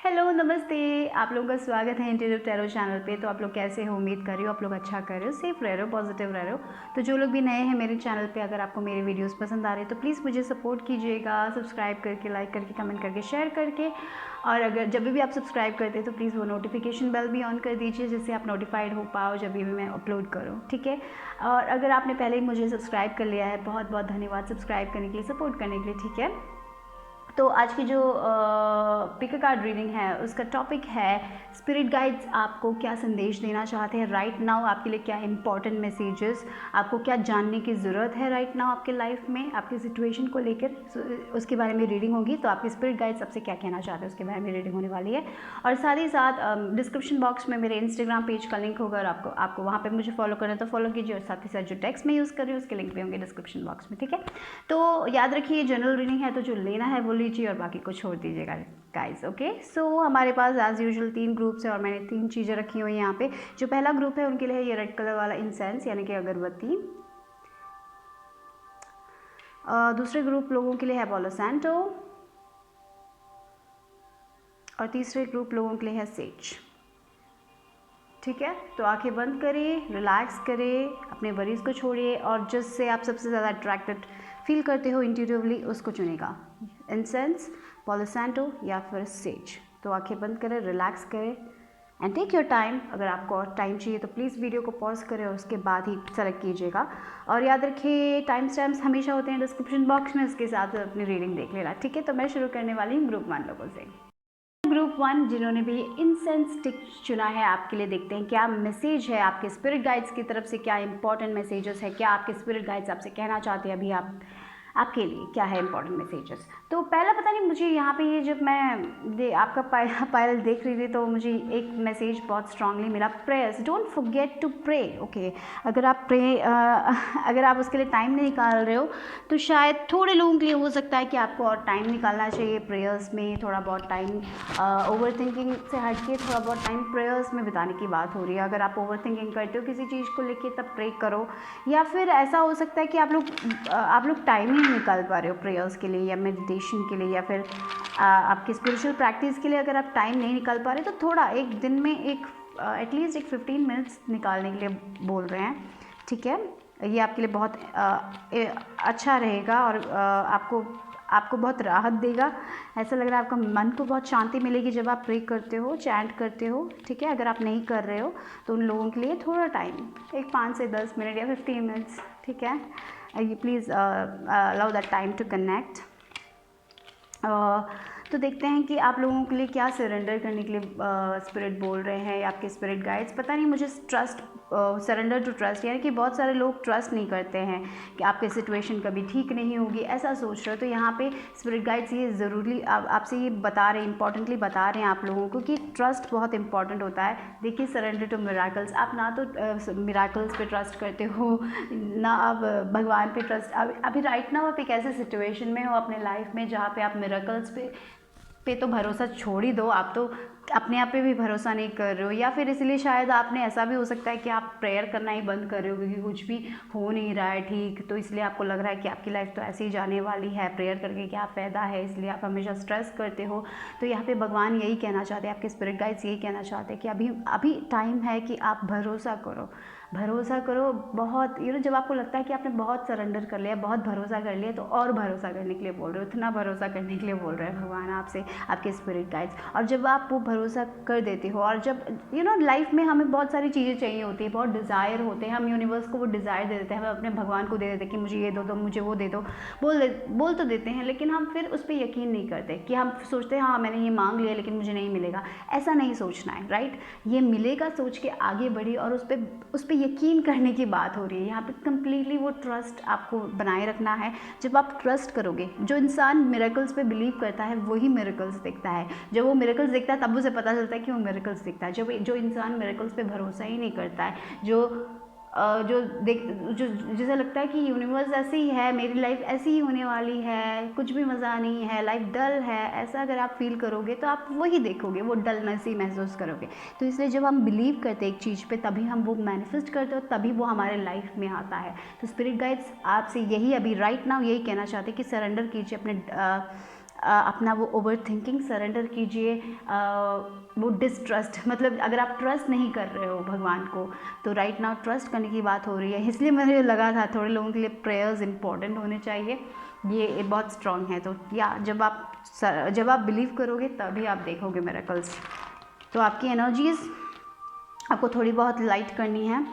Hello, नमस्ते। आप लोगों का स्वागत है इंटीरियर टैरो चैनल पे। तो आप लोग कैसे हो? उम्मीद कर रही हो आप लोग अच्छा कर रहे हो, सेफ रह रहे हो, पॉजिटिव रह रहे हो। तो जो लोग भी नए हैं मेरे चैनल पे, अगर आपको मेरे वीडियोस पसंद आ रहे हैं तो प्लीज़ मुझे सपोर्ट कीजिएगा, सब्सक्राइब करके, लाइक करके, कमेंट करके, शेयर करके। और अगर जब भी आप सब्सक्राइब करते हैं तो प्लीज़ वो नोटिफिकेशन बेल भी ऑन कर दीजिए, जिससे आप नोटिफाइड हो पाओ जब भी मैं अपलोड करूँ, ठीक है। और अगर आपने पहले ही मुझे सब्सक्राइब कर लिया है, बहुत बहुत धन्यवाद सब्सक्राइब करने के लिए, सपोर्ट करने के लिए, ठीक है। तो आज की जो पिक कार्ड रीडिंग है उसका टॉपिक है स्पिरिट गाइड्स आपको क्या संदेश देना चाहते हैं राइट नाउ, आपके लिए क्या इंपॉर्टेंट मैसेजेस, आपको क्या जानने की ज़रूरत है राइट नाउ आपके लाइफ में, आपकी सिचुएशन को लेकर उसके बारे में रीडिंग होगी। तो आपके स्पिरिट गाइड्स आपसे क्या कहना चाहते हैं उसके बारे में रीडिंग होने वाली है। और साथ ही साथ डिस्क्रिप्शन बॉक्स में मेरे इंस्टाग्राम पेज का लिंक होगा और आपको वहाँ पर मुझे फॉलो करना है तो फॉलो कीजिए। और साथ ही साथ जो टेक्स्ट में यूज़ कर रही हूँ उसके लिंक भी होंगे डिस्क्रिप्शन बॉक्स में, ठीक है। तो याद रखिए जनरल रीडिंग है तो जो लेना है वो लीजिए और बाकी को छोड़ दीजिएगा गाइस, ओके। सो हमारे पास एज यूजुअल 3 ग्रुप्स है और मैंने 3 चीज़ें रखी हुई हैं यहाँ पे। जो पहला ग्रुप है उनके लिए ये रेड कलर वाला इंसेंस यानी कि अगरबत्ती। दूसरे ग्रुप लोगों के लिए है पालो सैंटो और तीसरे ग्रुप लोगों के लिए है सेज, ठीक है। तो आंखें बंद करें, रिलैक्स करें, अपने वरीज को छोड़िए और जिससे आप सबसे ज़्यादा अट्रैक्टेड फील करते हो इंट्यूटिवली उसको चुनेगा, इंसेंस, पालो सैंटो या फिर सेज। तो आंखें बंद करें, रिलैक्स करें एंड टेक योर टाइम। अगर आपको और टाइम चाहिए तो प्लीज़ वीडियो को पॉज करें और उसके बाद ही सेलेक्ट कीजिएगा। और याद रखिए टाइम स्टैम्प्स हमेशा होते हैं डिस्क्रिप्शन बॉक्स में, उसके साथ अपनी रीडिंग देख लेना, ठीक है। तो मैं शुरू करने वाली हूँ ग्रुप 1 लोगों से। ग्रुप 1 जिन्होंने भी इंसेंस स्टिक चुना है आपके लिए, देखते हैं क्या मैसेज है आपके स्पिरिट गाइड्स की तरफ से, क्या इंपॉर्टेंट मैसेजेस है, क्या आपके स्पिरिट गाइड्स आपसे कहना चाहते हैं अभी आपके लिए, क्या है इंपॉर्टेंट मैसेजेस। तो पहला पता नहीं मुझे यहाँ पे ये जब मैं आपका पायल देख रही थी तो मुझे एक मैसेज बहुत स्ट्रांगली मिला, prayers, don't forget to pray, okay. अगर आप उसके लिए टाइम नहीं निकाल रहे हो तो शायद थोड़े लोगों के लिए हो सकता है कि आपको और टाइम निकालना चाहिए प्रेयर्स में, थोड़ा बहुत टाइम ओवर थिंकिंग से हटके थोड़ा बहुत टाइम प्रेयर्स में बिताने की बात हो रही है। अगर आप ओवर थिंकिंग करते हो किसी चीज़ को लेके तब प्रे करो, या फिर ऐसा हो सकता है कि आप लोग टाइम ही नहीं निकाल पा रहे हो प्रेयर्स के लिए या मेडिटेशन के लिए या फिर आपकी स्पिरिचुअल प्रैक्टिस के लिए। अगर आप टाइम नहीं निकाल पा रहे तो थोड़ा एक दिन में एटलीस्ट एक 15 मिनट्स निकालने के लिए बोल रहे हैं, ठीक है। ये आपके लिए बहुत अच्छा रहेगा और आपको बहुत राहत देगा। ऐसा लग रहा है आपका मन को बहुत शांति मिलेगी जब आप प्रे करते हो, चैंट करते हो, ठीक है। अगर आप नहीं कर रहे हो तो उन लोगों के लिए थोड़ा टाइम, एक 5 से 10 मिनट या 15 मिनट्स, ठीक है। you please allow that time to connect। तो देखते हैं कि आप लोगों के लिए क्या सरेंडर करने के लिए स्पिरिट बोल रहे हैं या आपके स्पिरिट गाइड्स। पता नहीं, मुझे ट्रस्ट, सरेंडर टू ट्रस्ट, यानी कि बहुत सारे लोग ट्रस्ट नहीं करते हैं कि आपकी सिचुएशन कभी ठीक नहीं होगी, ऐसा सोच रहे हो। तो यहाँ पे स्पिरिट गाइड्स ये ज़रूरी आपसे ये बता रहे हैं, इंपॉर्टेंटली बता रहे हैं आप लोगों को कि ट्रस्ट बहुत इंपॉर्टेंट होता है। देखिए, सरेंडर टू मिराकल्स, आप ना तो मिराकल्स पे ट्रस्ट करते हो ना आप भगवान पे ट्रस्ट। अभी राइट नाउ आप एक ऐसे सिचुएशन में हो अपने लाइफ में जहाँ पे आप मिराकल्स पे तो भरोसा छोड़ ही दो, आप तो अपने आप पे भी भरोसा नहीं कर रहे हो। या फिर इसलिए शायद आपने, ऐसा भी हो सकता है कि आप प्रेयर करना ही बंद कर रहे हो क्योंकि कुछ भी हो नहीं रहा है ठीक, तो इसलिए आपको लग रहा है कि आपकी लाइफ तो ऐसे ही जाने वाली है, प्रेयर करके क्या फ़ायदा है, इसलिए आप हमेशा स्ट्रेस करते हो। तो यहाँ पे भगवान यही कहना चाहते हैं, आपके स्पिरिट गाइड्स यही कहना चाहते हैं कि अभी टाइम है कि आप भरोसा करो, भरोसा करो बहुत। जब आपको लगता है कि आपने बहुत सरेंडर कर लिया, बहुत भरोसा कर लिया, तो और भरोसा करने के लिए बोल रहे हो, इतना भरोसा करने के लिए बोल रहे हैं भगवान आपसे, आपके स्पिरिट गाइड्स। और जब आप वो भरोसा कर देते हो और जब लाइफ में हमें बहुत सारी चीज़ें चाहिए होती है, बहुत डिज़ायर होते हैं, हम यूनिवर्स को वो डिज़ायर दे देते हैं, हम अपने भगवान को दे देते हैं कि मुझे ये दो दो, मुझे वो दे दो, बोल तो देते हैं, लेकिन हम फिर उस पर यकीन नहीं करते कि हम सोचते हैं हाँ मैंने ये मांग लिया लेकिन मुझे नहीं मिलेगा। ऐसा नहीं सोचना है, राइट। ये मिलेगा सोच के आगे बढ़िए और उस पर यकीन करने की बात हो रही है यहाँ पे। कंप्लीटली वो ट्रस्ट आपको बनाए रखना है। जब आप ट्रस्ट करोगे, जो इंसान मिरेकल्स पे बिलीव करता है वही मिरेकल्स देखता है। जब वो मिरेकल्स देखता है तब उसे पता चलता है कि वो मिरेकल्स देखता है। जो इंसान मिरेकल्स पे भरोसा ही नहीं करता है, जो जिसे लगता है कि यूनिवर्स ऐसे ही है, मेरी लाइफ ऐसी ही होने वाली है, कुछ भी मज़ा नहीं है, लाइफ डल है, ऐसा अगर आप फील करोगे तो आप वही देखोगे, वो डलनेस ही महसूस करोगे। तो इसलिए जब हम बिलीव करते हैं एक चीज़ पे तभी हम वो मैनिफेस्ट करते हो, तभी वो हमारे लाइफ में आता है। तो स्पिरिट गाइड्स आपसे यही अभी राइट नाउ यही कहना चाहते हैं कि सरेंडर कीजिए अपने अपना वो ओवर थिंकिंग सरेंडर कीजिए, वो डिसट्रस्ट, मतलब अगर आप ट्रस्ट नहीं कर रहे हो भगवान को, तो राइट नाउ ट्रस्ट करने की बात हो रही है, इसलिए मुझे लगा था थोड़े लोगों के लिए प्रेयर्स इंपॉर्टेंट होने चाहिए, ये बहुत स्ट्रॉन्ग है। तो या जब आप बिलीव करोगे तभी आप देखोगे मिरेकल्स। तो आपकी एनर्जीज आपको थोड़ी बहुत लाइट करनी है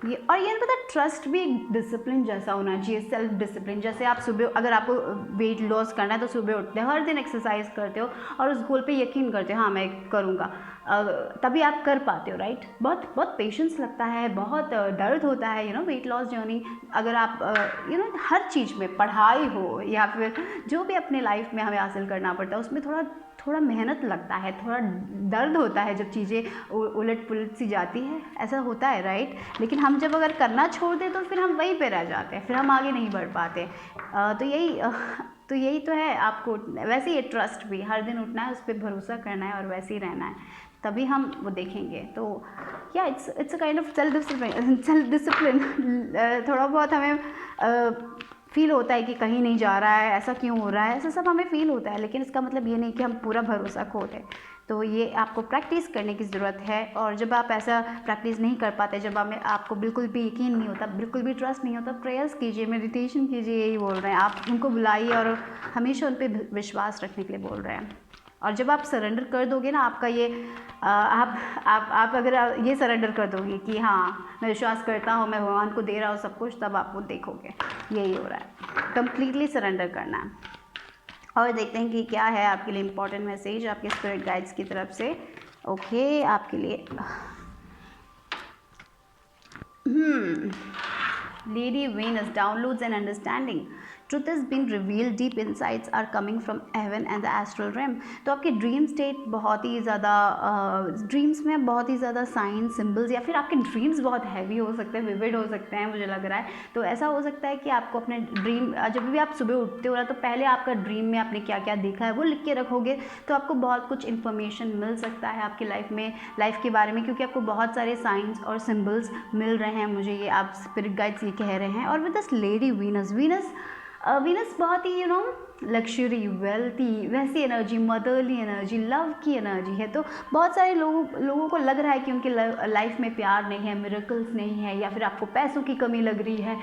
ये, और ये पता है ट्रस्ट भी एक डिसिप्लिन जैसा होना चाहिए, सेल्फ डिसिप्लिन। जैसे आप सुबह, अगर आपको वेट लॉस करना है तो सुबह उठते हो, हर दिन एक्सरसाइज करते हो और उस गोल पे यकीन करते हो हाँ मैं करूँगा, तभी आप कर पाते हो, राइट। बहुत बहुत पेशेंस लगता है, बहुत दर्द होता है, वेट लॉस जर्नी। अगर आप हर चीज़ में, पढ़ाई हो या फिर जो भी अपने लाइफ में हमें हासिल करना पड़ता है, उसमें थोड़ा मेहनत लगता है, थोड़ा दर्द होता है जब चीज़ें उलट पुलट सी जाती है, ऐसा होता है, राइट। लेकिन हम जब अगर करना छोड़ दें तो फिर हम वहीं पे रह जाते हैं, फिर हम आगे नहीं बढ़ पाते। तो यही तो है आपको, वैसे ही ट्रस्ट भी, हर दिन उठना है, उस पर भरोसा करना है और वैसे ही रहना है, तभी हम वो देखेंगे। तो या it's a kind of self discipline. थोड़ा बहुत हमें फील होता है कि कहीं नहीं जा रहा है, ऐसा क्यों हो रहा है, ऐसा सब हमें फील होता है, लेकिन इसका मतलब ये नहीं कि हम पूरा भरोसा खो दें। तो ये आपको प्रैक्टिस करने की ज़रूरत है, और जब आप ऐसा प्रैक्टिस नहीं कर पाते, जब आपको बिल्कुल भी यकीन नहीं होता, बिल्कुल भी ट्रस्ट नहीं होता, प्रेयर्स कीजिए, मेडिटेशन कीजिए, यही बोल रहे हैं आप, उनको बुलाइए और हमेशा उन पर विश्वास रखने के लिए बोल रहे हैं। और जब आप सरेंडर कर दोगे ना, आपका ये आप अगर ये सरेंडर कर दोगे कि हाँ मैं विश्वास करता हूँ, मैं भगवान को दे रहा हूँ सब कुछ, तब आप वो देखोगे यही हो रहा है, कंप्लीटली सरेंडर करना है। और देखते हैं कि क्या है आपके लिए इम्पोर्टेंट मैसेज आपके स्पिरिट गाइड्स की तरफ से। ओके, आपके लिए lady Venus, downloads and understanding, truth is been revealed, deep insights are coming from heaven and the astral realm. तो आपके ड्रीम स्टेट बहुत ही ज़्यादा, ड्रीम्स में बहुत ही ज़्यादा साइन सिंबल्स, या फिर आपके ड्रीम्स बहुत हैवी हो सकते हैं, विविड हो सकते हैं, मुझे लग रहा है। तो ऐसा हो सकता है कि आपको अपने ड्रीम, जब भी आप सुबह उठते हो ना, तो पहले आपका ड्रीम में आपने क्या क्या देखा है वो लिख के रखोगे, तो आपको बहुत कुछ इन्फॉर्मेशन मिल सकता है आपकी लाइफ के बारे में, क्योंकि आपको बहुत सारे साइंस और सिम्बल्स मिल रहे हैं, मुझे ये आप स्पिरिट गाइड्स ये कह रहे हैं। और विद दिस लेडी वीनस बहुत ही लग्जरी, वेल्थी, वैसी एनर्जी, मदरली एनर्जी, लव की एनर्जी है। तो बहुत सारे लोगों को लग रहा है कि उनके लाइफ में प्यार नहीं है, मिरेकल्स नहीं है, या फिर आपको पैसों की कमी लग रही है,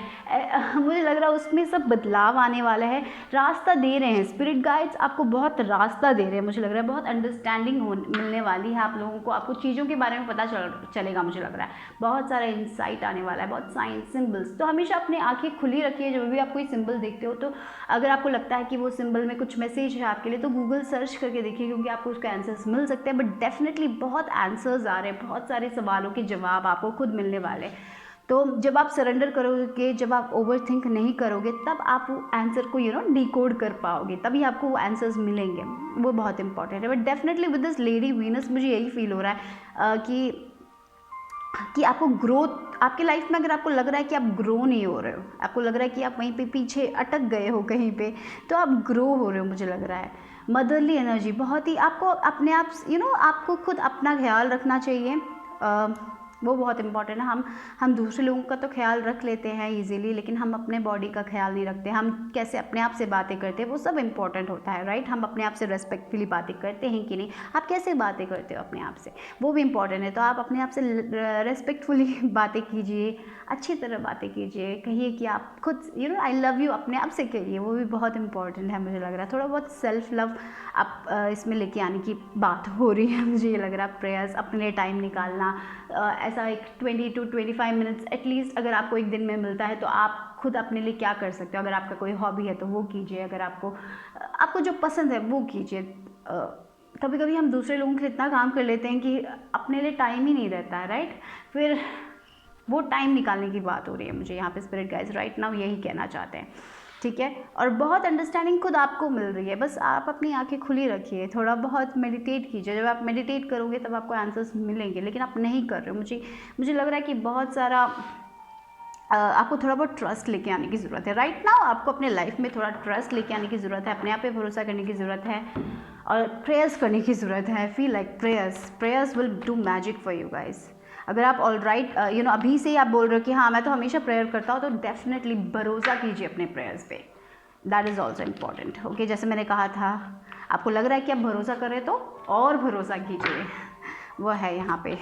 मुझे लग रहा है उसमें सब बदलाव आने वाला है, रास्ता दे रहे हैं स्पिरिट गाइड्स, आपको बहुत रास्ता दे रहे हैं, मुझे लग रहा है बहुत अंडरस्टैंडिंग मिलने वाली है आप लोगों को, आपको चीज़ों के बारे में पता चलेगा, मुझे लग रहा है बहुत सारा इंसाइट आने वाला है, बहुत साइंस सिम्बल्स। तो हमेशा अपनी आँखें खुली रखिए, जब भी आप कोई सिम्बल देखते हो, तो अगर आपको लगता है कि वो सिंबल में कुछ मैसेज है आपके लिए, तो गूगल सर्च करके देखिए, क्योंकि आपको उसके आंसर्स मिल सकते हैं। बट डेफिनेटली बहुत आंसर्स आ रहे हैं, बहुत सारे सवालों के जवाब आपको खुद मिलने वाले। तो जब आप सरेंडर करोगे, जब आप ओवर थिंक नहीं करोगे, तब आप वो आंसर को डिकोड कर पाओगे, तभी आपको वो आंसर्स मिलेंगे, वो बहुत इंपॉर्टेंट है। But definitely with this lady Venus मुझे यही फील हो रहा है कि आपको ग्रोथ आपकी लाइफ में, अगर आपको लग रहा है कि आप ग्रो नहीं हो रहे हो, आपको लग रहा है कि आप वहीं पे पीछे अटक गए हो कहीं पे, तो आप ग्रो हो रहे हो, मुझे लग रहा है। मदरली एनर्जी बहुत ही, आपको अपने आप आपको खुद अपना ख्याल रखना चाहिए, वो बहुत इंपॉर्टेंट है। हम दूसरे लोगों का तो ख्याल रख लेते हैं इजीली, लेकिन हम अपने बॉडी का ख्याल नहीं रखते, हम कैसे अपने आप से बातें करते हैं, वो सब इंपॉर्टेंट होता है, राइट। हम अपने आप से रेस्पेक्टफुली बातें करते हैं कि नहीं, आप कैसे बातें करते हो अपने आप से, वो भी इंपॉर्टेंट है। तो आप अपने आप से रेस्पेक्टफुली बातें कीजिए, अच्छी तरह बातें कीजिए, कहिए कि आप खुद आई लव यू अपने आप से कहिए, वो भी बहुत इंपॉर्टेंट है, मुझे लग रहा है। थोड़ा बहुत सेल्फ लव आप इसमें लेके आने की बात हो रही है, मुझे ये लग रहा है। प्रेयर्स, अपने लिए टाइम निकालना, ऐसा एक 20 to 25 मिनट्स एटलीस्ट अगर आपको एक दिन में मिलता है, तो आप खुद अपने लिए क्या कर सकते हो। अगर आपका कोई हॉबी है तो वो कीजिए, अगर आपको जो पसंद है वो कीजिए। कभी कभी हम दूसरे लोगों के लिए इतना काम कर लेते हैं कि अपने लिए टाइम ही नहीं रहता है, राइट। फिर वो टाइम निकालने की बात हो रही है मुझे यहाँ पे स्पिरिट गाइड्स राइट नाउ यही कहना चाहते हैं, ठीक है। और बहुत अंडरस्टैंडिंग खुद आपको मिल रही है, बस आप अपनी आंखें खुली रखिए, थोड़ा बहुत मेडिटेट कीजिए। जब आप मेडिटेट करोगे तब आपको आंसर्स मिलेंगे, लेकिन आप नहीं कर रहे हो। मुझे लग रहा है कि बहुत सारा आपको थोड़ा बहुत ट्रस्ट लेके आने की ज़रूरत है राइट नाउ। आपको अपने लाइफ में थोड़ा ट्रस्ट लेके आने की ज़रूरत है, अपने आप पे भरोसा करने की ज़रूरत है और प्रेयर्स करने की ज़रूरत है। Feel like prayers will do magic for you guys. अगर आप ऑल राइट अभी से ही आप बोल रहे हो कि हाँ मैं तो हमेशा प्रेयर करता हूँ, तो डेफिनेटली भरोसा कीजिए अपने प्रेयर्स पे, that is also important. Okay, जैसे मैंने कहा था, आपको लग रहा है कि आप भरोसा करें तो और भरोसा कीजिए, वो है यहाँ पे।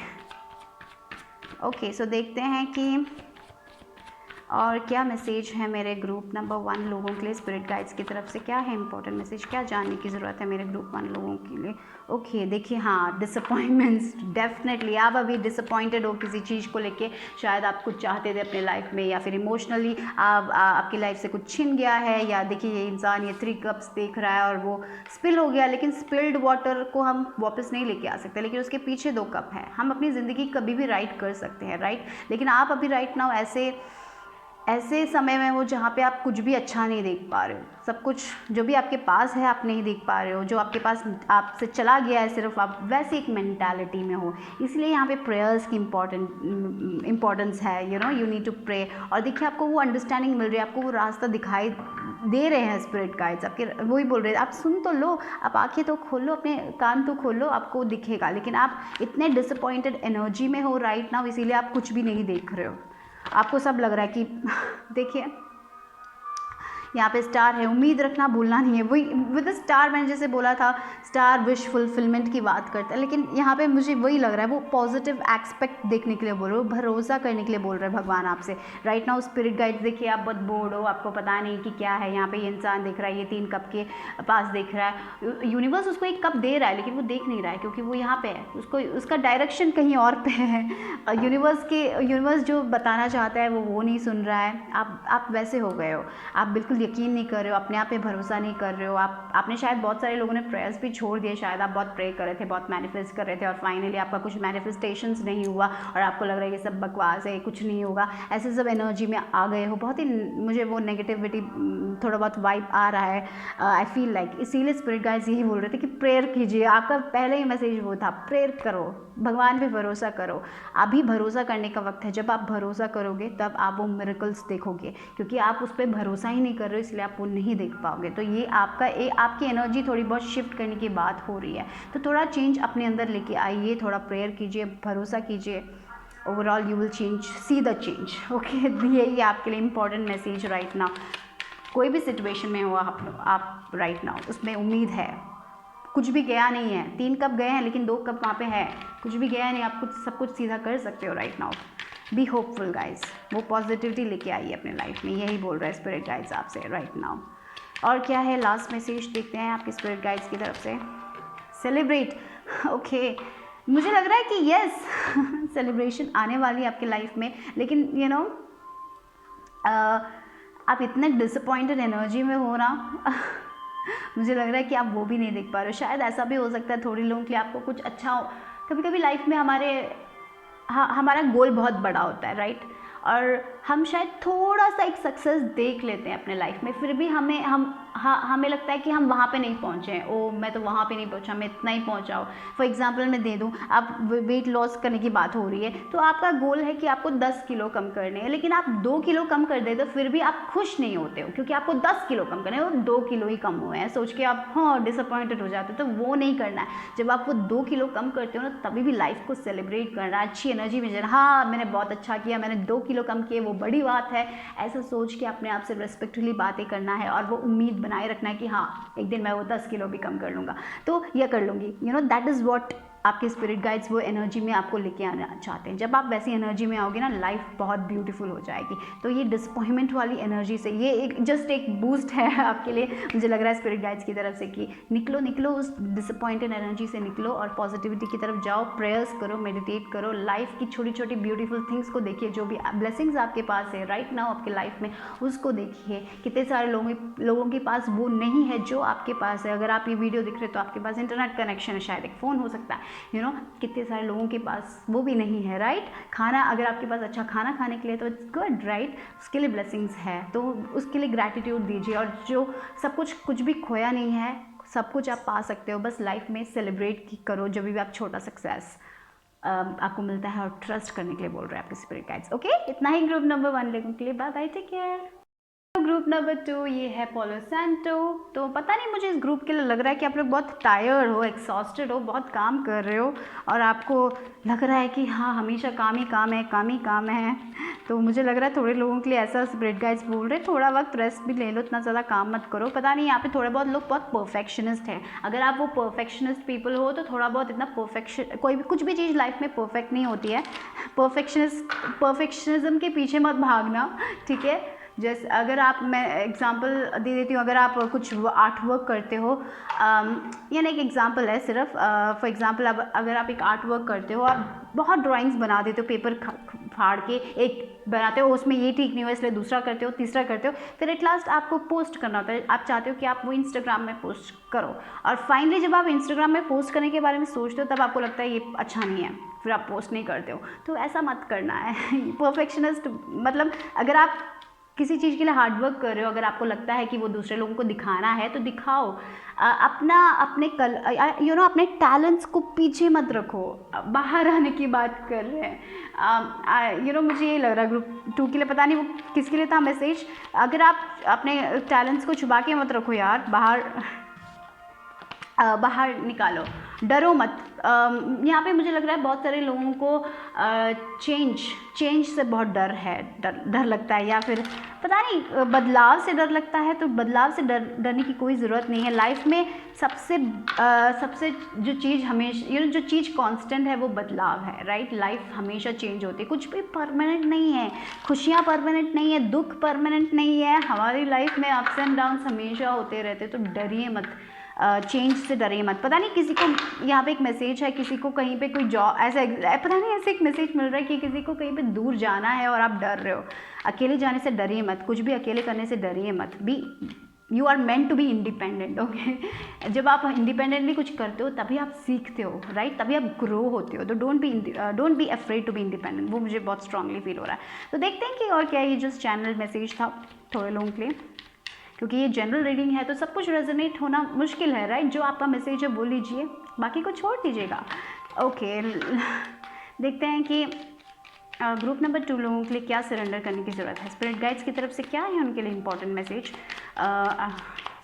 ओके, सो देखते हैं कि और क्या मैसेज है मेरे ग्रुप नंबर 1 लोगों के लिए स्पिरिट गाइड्स की तरफ से, क्या है इंपॉर्टेंट मैसेज, क्या जानने की ज़रूरत है मेरे ग्रुप 1 लोगों के लिए। ओके, देखिए, हाँ, डिसअपॉइंटमेंट्स, डेफिनेटली आप अभी डिसअपॉइंटेड हो किसी चीज़ को लेके, शायद आप कुछ चाहते थे अपने लाइफ में, या फिर इमोशनली आपकी लाइफ से कुछ छिन गया है, या देखिए ये इंसान ये 3 कप्स देख रहा है और वो स्पिल हो गया, लेकिन स्पिल्ड वाटर को हम वापस नहीं लेके आ सकते, लेकिन उसके पीछे 2 कप हैं। हम अपनी ज़िंदगी कभी भी राइट कर सकते हैं, राइट, लेकिन आप अभी राइट नाउ ऐसे समय में हो जहाँ पे आप कुछ भी अच्छा नहीं देख पा रहे हो, सब कुछ जो भी आपके पास है आप नहीं देख पा रहे हो, जो आपके पास आपसे चला गया है सिर्फ, आप वैसे एक मेंटालिटी में हो। इसलिए यहाँ पे प्रेयर्स की इम्पोर्टेंस है, यू नीड टू प्रे। और देखिए, आपको वो अंडरस्टैंडिंग मिल रही है, आपको वो रास्ता दिखाई दे रहे हैं स्पिरिट गाइड्स, आपके वही बोल रहे हैं, आप सुन तो लो, आप आंखें तो खोलो, अपने कान तो खोलो, आपको दिखेगा, लेकिन आप इतने डिसअपॉइंटेड एनर्जी में हो राइट नाउ, इसीलिए आप कुछ भी नहीं देख रहे हो। आपको सब लग रहा है कि देखिए, यहाँ पे स्टार है, उम्मीद रखना भूलना नहीं है। वही विद द स्टार, मैंने जैसे बोला था, स्टार विश फुलफिलमेंट की बात करता है, लेकिन यहाँ पे मुझे वही लग रहा है, वो पॉजिटिव एस्पेक्ट देखने के लिए बोल रहे हो, भरोसा करने के लिए बोल रहे हैं भगवान आपसे राइट नाउ। स्पिरिट गाइड्स, देखिए आप बहुत बोर्ड हो, आपको पता नहीं कि क्या है, यहाँ पे ये इंसान देख रहा है, ये 3 कप के पास देख रहा है, यूनिवर्स उसको 1 कप दे रहा है, लेकिन वो देख नहीं रहा है क्योंकि वो यहाँ पे है, उसको उसका डायरेक्शन कहीं और पे है। यूनिवर्स जो बताना चाहता है वो नहीं सुन रहा है। आप वैसे हो गए हो, आप बिल्कुल यकीन नहीं कर रहे हो, अपने आप पे भरोसा नहीं कर रहे हो। आपने शायद, बहुत सारे लोगों ने प्रेयर्स भी छोड़ दिए, शायद आप बहुत प्रे कर रहे थे, बहुत मैनिफेस्ट कर रहे थे, और फाइनली आपका कुछ मैनिफेस्टेशंस नहीं हुआ और आपको लग रहा है ये सब बकवास है, कुछ नहीं होगा, ऐसे सब एनर्जी में आ गए हो। बहुत ही मुझे वो नेगेटिविटी, थोड़ा बहुत वाइब आ रहा है, आई फील लाइक। इसीलिए स्पिरिट गाइड्स यही बोल रहे थे कि प्रेयर कीजिए। आपका पहले ही मैसेज वो था, प्रेयर करो, भगवान पे भरोसा करो। अभी भरोसा करने का वक्त है, जब आप भरोसा करोगे तब आप वो मिरेकल्स देखोगे, क्योंकि आप उस पर भरोसा ही नहीं कर रहे हो, इसलिए आप वो नहीं देख पाओगे। तो ये आपकी एनर्जी थोड़ी बहुत शिफ्ट करने की बात हो रही है, तो थोड़ा चेंज अपने अंदर लेके आइए, थोड़ा प्रेयर कीजिए, भरोसा कीजिए, overall you will change, see the change. Okay, यही आपके लिए इंपॉर्टेंट मैसेज राइट नाउ। कोई भी सिचुएशन में हो आप राइट नाउ, उसमें उम्मीद है, कुछ भी गया नहीं है। 3 कप गए हैं, लेकिन 2 कप वहाँ पे है, कुछ भी गया नहीं, आप सब कुछ सीधा कर सकते हो right now. Be hopeful guys, वो पॉजिटिविटी लेके आइए अपने लाइफ में, यही बोल रहा है स्पिरिट गाइड्स आपसे राइट नाउ। और क्या है लास्ट मैसेज, देखते हैं आपके स्पिरिट गाइड्स की तरफ से। सेलिब्रेट, ओके, मुझे लग रहा है कि यस सेलिब्रेशन आने वाली है आपके लाइफ में, लेकिन यू नो आप इतने डिसअपॉइंटेड एनर्जी में हो ना मुझे लग रहा है कि आप वो भी नहीं देख पा रहे हो। शायद ऐसा भी हो सकता है थोड़ी लोगों के लिए आपको कुछ अच्छा हो। कभी कभी लाइफ में हमारा गोल बहुत बड़ा होता है राइट, और हम शायद थोड़ा सा एक सक्सेस देख लेते हैं अपने लाइफ में, फिर भी हमें लगता है कि हम वहाँ पे नहीं पहुँचे हैं। ओ, मैं तो वहाँ पे नहीं पहुँचा, मैं इतना ही पहुँचा हूँ। फॉर एग्जांपल मैं दे दूँ, आप वेट लॉस करने की बात हो रही है, तो आपका गोल है कि आपको 10 किलो कम करने हैं, लेकिन आप 2 किलो कम कर दे तो फिर भी आप खुश नहीं होते हो, क्योंकि आपको 10 किलो कम करने हैं और 2 किलो ही कम हुए हैं, सोच के आप डिसअपॉइंटेड हो जाते हो। तो वो नहीं करना है। जब आप वो 2 किलो कम करते हो ना, तभी भी लाइफ को सेलिब्रेट करना है, अच्छी एनर्जी में जाना, हाँ मैंने बहुत अच्छा किया, मैंने 2 किलो कम किए, वो बड़ी बात है। ऐसा सोच के अपने आप से रेस्पेक्टफुली बातें करना है, और वो उम्मीद बनाए रखना है कि हाँ एक दिन मैं वो 10 किलो भी कम कर लूँगा, तो यह कर लूँगी। दैट इज़ व्हाट आपके स्पिरिट गाइड्स वो एनर्जी में आपको लेके आना चाहते हैं। जब आप वैसी एनर्जी में आओगे ना, लाइफ बहुत ब्यूटीफुल हो जाएगी। तो ये डिसअपॉइंटमेंट वाली एनर्जी से, ये जस्ट एक बूस्ट है आपके लिए, मुझे लग रहा है स्पिरिट गाइड्स की तरफ से, कि निकलो उस डिसअपॉइंटेड एनर्जी से निकलो और पॉजिटिविटी की तरफ जाओ, प्रेयर्स करो, मेडिटेट करो, लाइफ की छोटी छोटी ब्यूटीफुल थिंग्स को देखिए, जो भी ब्लेसिंग्स आपके पास है राइट नाउ आपके लाइफ में, उसको देखिए। कितने सारे लोगों के पास वो नहीं है जो आपके पास है। अगर आप ये वीडियो दिख रहे हो तो आपके पास इंटरनेट कनेक्शन है, शायद एक फ़ोन हो सकता है, कितने सारे लोगों के पास वो भी नहीं है राइट। खाना, अगर आपके पास अच्छा खाना खाने के लिए, तो इट्स गुड राइट, उसके लिए ब्लेसिंग्स है, तो उसके लिए ग्रैटिट्यूड दीजिए। और जो सब कुछ भी खोया नहीं है, सब कुछ आप पा सकते हो, बस लाइफ में सेलिब्रेट करो जब भी आप छोटा सक्सेस आपको मिलता है, और ट्रस्ट करने के लिए बोल रहे हैं आपके स्पिरिट गाइड्स। ओके, इतना ही ग्रुप नंबर 1 लोगों के लिए। Bye bye, take care. Group number 2 ये है पोलो सैंटो। तो पता नहीं, मुझे इस ग्रुप के लिए लग रहा है कि आप लोग बहुत टायर्ड हो, एक्सॉस्टेड हो, बहुत काम कर रहे हो और आपको लग रहा है कि हाँ हमेशा काम ही काम है, काम ही काम है। तो मुझे लग रहा है थोड़े लोगों के लिए ऐसा स्पिरिट गाइड्स बोल रहे हैं, थोड़ा वक्त रेस्ट भी ले लो, इतना ज़्यादा काम मत करो। पता नहीं यहाँ पे थोड़े बहुत लोग बहुत परफेक्शनिस्ट हैं। अगर आप वो परफेक्शनिस्ट पीपल हो तो थोड़ा बहुत इतना परफेक्शन, कोई भी कुछ भी चीज़ लाइफ में परफेक्ट नहीं होती है। परफेक्शनिज्म के पीछे मत भागना, ठीक है। जैसे अगर आप, मैं एग्ज़ाम्पल दे देती हूँ, अगर आप कुछ आर्ट वर्क करते हो, यानी एक एग्ज़ाम्पल है सिर्फ, फॉर एग्ज़ाम्पल अगर आप एक आर्ट वर्क करते हो, आप बहुत ड्राइंग्स बना देते हो, पेपर फाड़ के एक बनाते हो, उसमें ये ठीक नहीं हुआ इसलिए दूसरा करते हो, तीसरा करते हो, फिर एट लास्ट आपको पोस्ट करना होता है। आप चाहते हो कि आप वो इंस्टाग्राम में पोस्ट करो और फाइनली जब आप इंस्टाग्राम में पोस्ट करने के बारे में सोचते हो तब आपको लगता है ये अच्छा नहीं है, फिर आप पोस्ट नहीं करते हो। तो ऐसा मत करना है। परफेक्शनिस्ट मतलब अगर आप किसी चीज़ के लिए हार्ड वर्क कर रहे हो, अगर आपको लगता है कि वो दूसरे लोगों को दिखाना है तो दिखाओ। अपने अपने टैलेंट्स को पीछे मत रखो, बाहर आने की बात कर रहे हैं। मुझे ये लग रहा है ग्रुप 2 के लिए, पता नहीं वो किसके लिए था मैसेज। अगर आप अपने टैलेंट्स को छुपा के मत रखो यार, बाहर निकालो, डरो मत। यहाँ पे मुझे लग रहा है बहुत सारे लोगों को चेंज से बहुत डर लगता है, या फिर पता नहीं बदलाव से डर लगता है। तो बदलाव से डरने की कोई ज़रूरत नहीं है। लाइफ में सबसे जो चीज़ हमेशा जो चीज़ कांस्टेंट है वो बदलाव है, राइट। लाइफ हमेशा चेंज होती है, कुछ भी परमानेंट नहीं है। खुशियाँ परमानेंट नहीं है, दुख परमानेंट नहीं है। हमारी लाइफ में अप्स एंड डाउन्स हमेशा होते रहते, तो डरिए मत, चेंज से डरिए मत। पता नहीं किसी को यहाँ पे एक मैसेज है, किसी को कहीं पे कोई जॉब ऐसा, पता नहीं ऐसे एक मैसेज मिल रहा है कि किसी को कहीं पे दूर जाना है और आप डर रहे हो। अकेले जाने से डरिए मत, कुछ भी अकेले करने से डरिए मत। You are meant to be independent, okay. जब आप इंडिपेंडेंटली कुछ करते हो तभी आप सीखते हो, राइट, तभी आप ग्रो होते हो। तो don't be afraid to be independent. वो मुझे बहुत स्ट्रांगली फील हो रहा है। तो देखते हैं कि और क्या ये जो चैनल मैसेज था थोड़े लोगों के लिए, क्योंकि ये जनरल रीडिंग है तो सब कुछ रेजोनेट होना मुश्किल है, राइट। जो आपका मैसेज है वो लीजिए, बाकी को छोड़ दीजिएगा, ओके। देखते हैं कि ग्रुप नंबर 2 लोगों के लिए क्या सरेंडर करने की ज़रूरत है। स्पिरिट गाइड्स की तरफ से क्या है उनके लिए इंपॉर्टेंट मैसेज।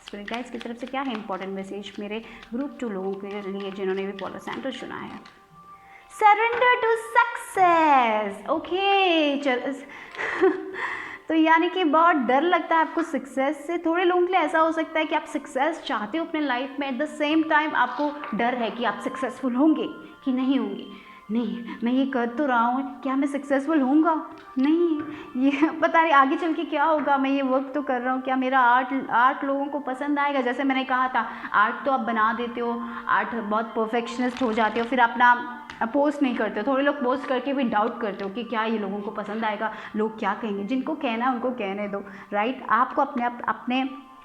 स्पिरिट गाइड्स की तरफ से क्या है इंपॉर्टेंट मैसेज मेरे ग्रुप 2 लोगों के लिए जिन्होंने भी पोलो सैंटो चुना है। Surrender to success, okay. तो यानी कि बहुत डर लगता है आपको सक्सेस से। थोड़े लोगों के लिए ऐसा हो सकता है कि आप सक्सेस चाहते हो अपने लाइफ में, एट द सेम टाइम आपको डर है कि आप सक्सेसफुल होंगे कि नहीं होंगे। नहीं, मैं ये कर तो रहा हूँ, क्या मैं सक्सेसफुल होऊंगा? नहीं, ये पता नहीं आगे चल के क्या होगा। मैं ये वर्क तो कर रहा हूँ, क्या मेरा आर्ट लोगों को पसंद आएगा? जैसे मैंने कहा था, आर्ट तो आप बना देते हो, आर्ट बहुत परफेक्शनिस्ट हो जाते हो, फिर अपना पोस्ट नहीं करते हो। थोड़े लोग पोस्ट करके भी डाउट करते हो कि क्या ये लोगों को पसंद आएगा, लोग क्या कहेंगे। जिनको कहना है उनको कहने दो, राइट। आपको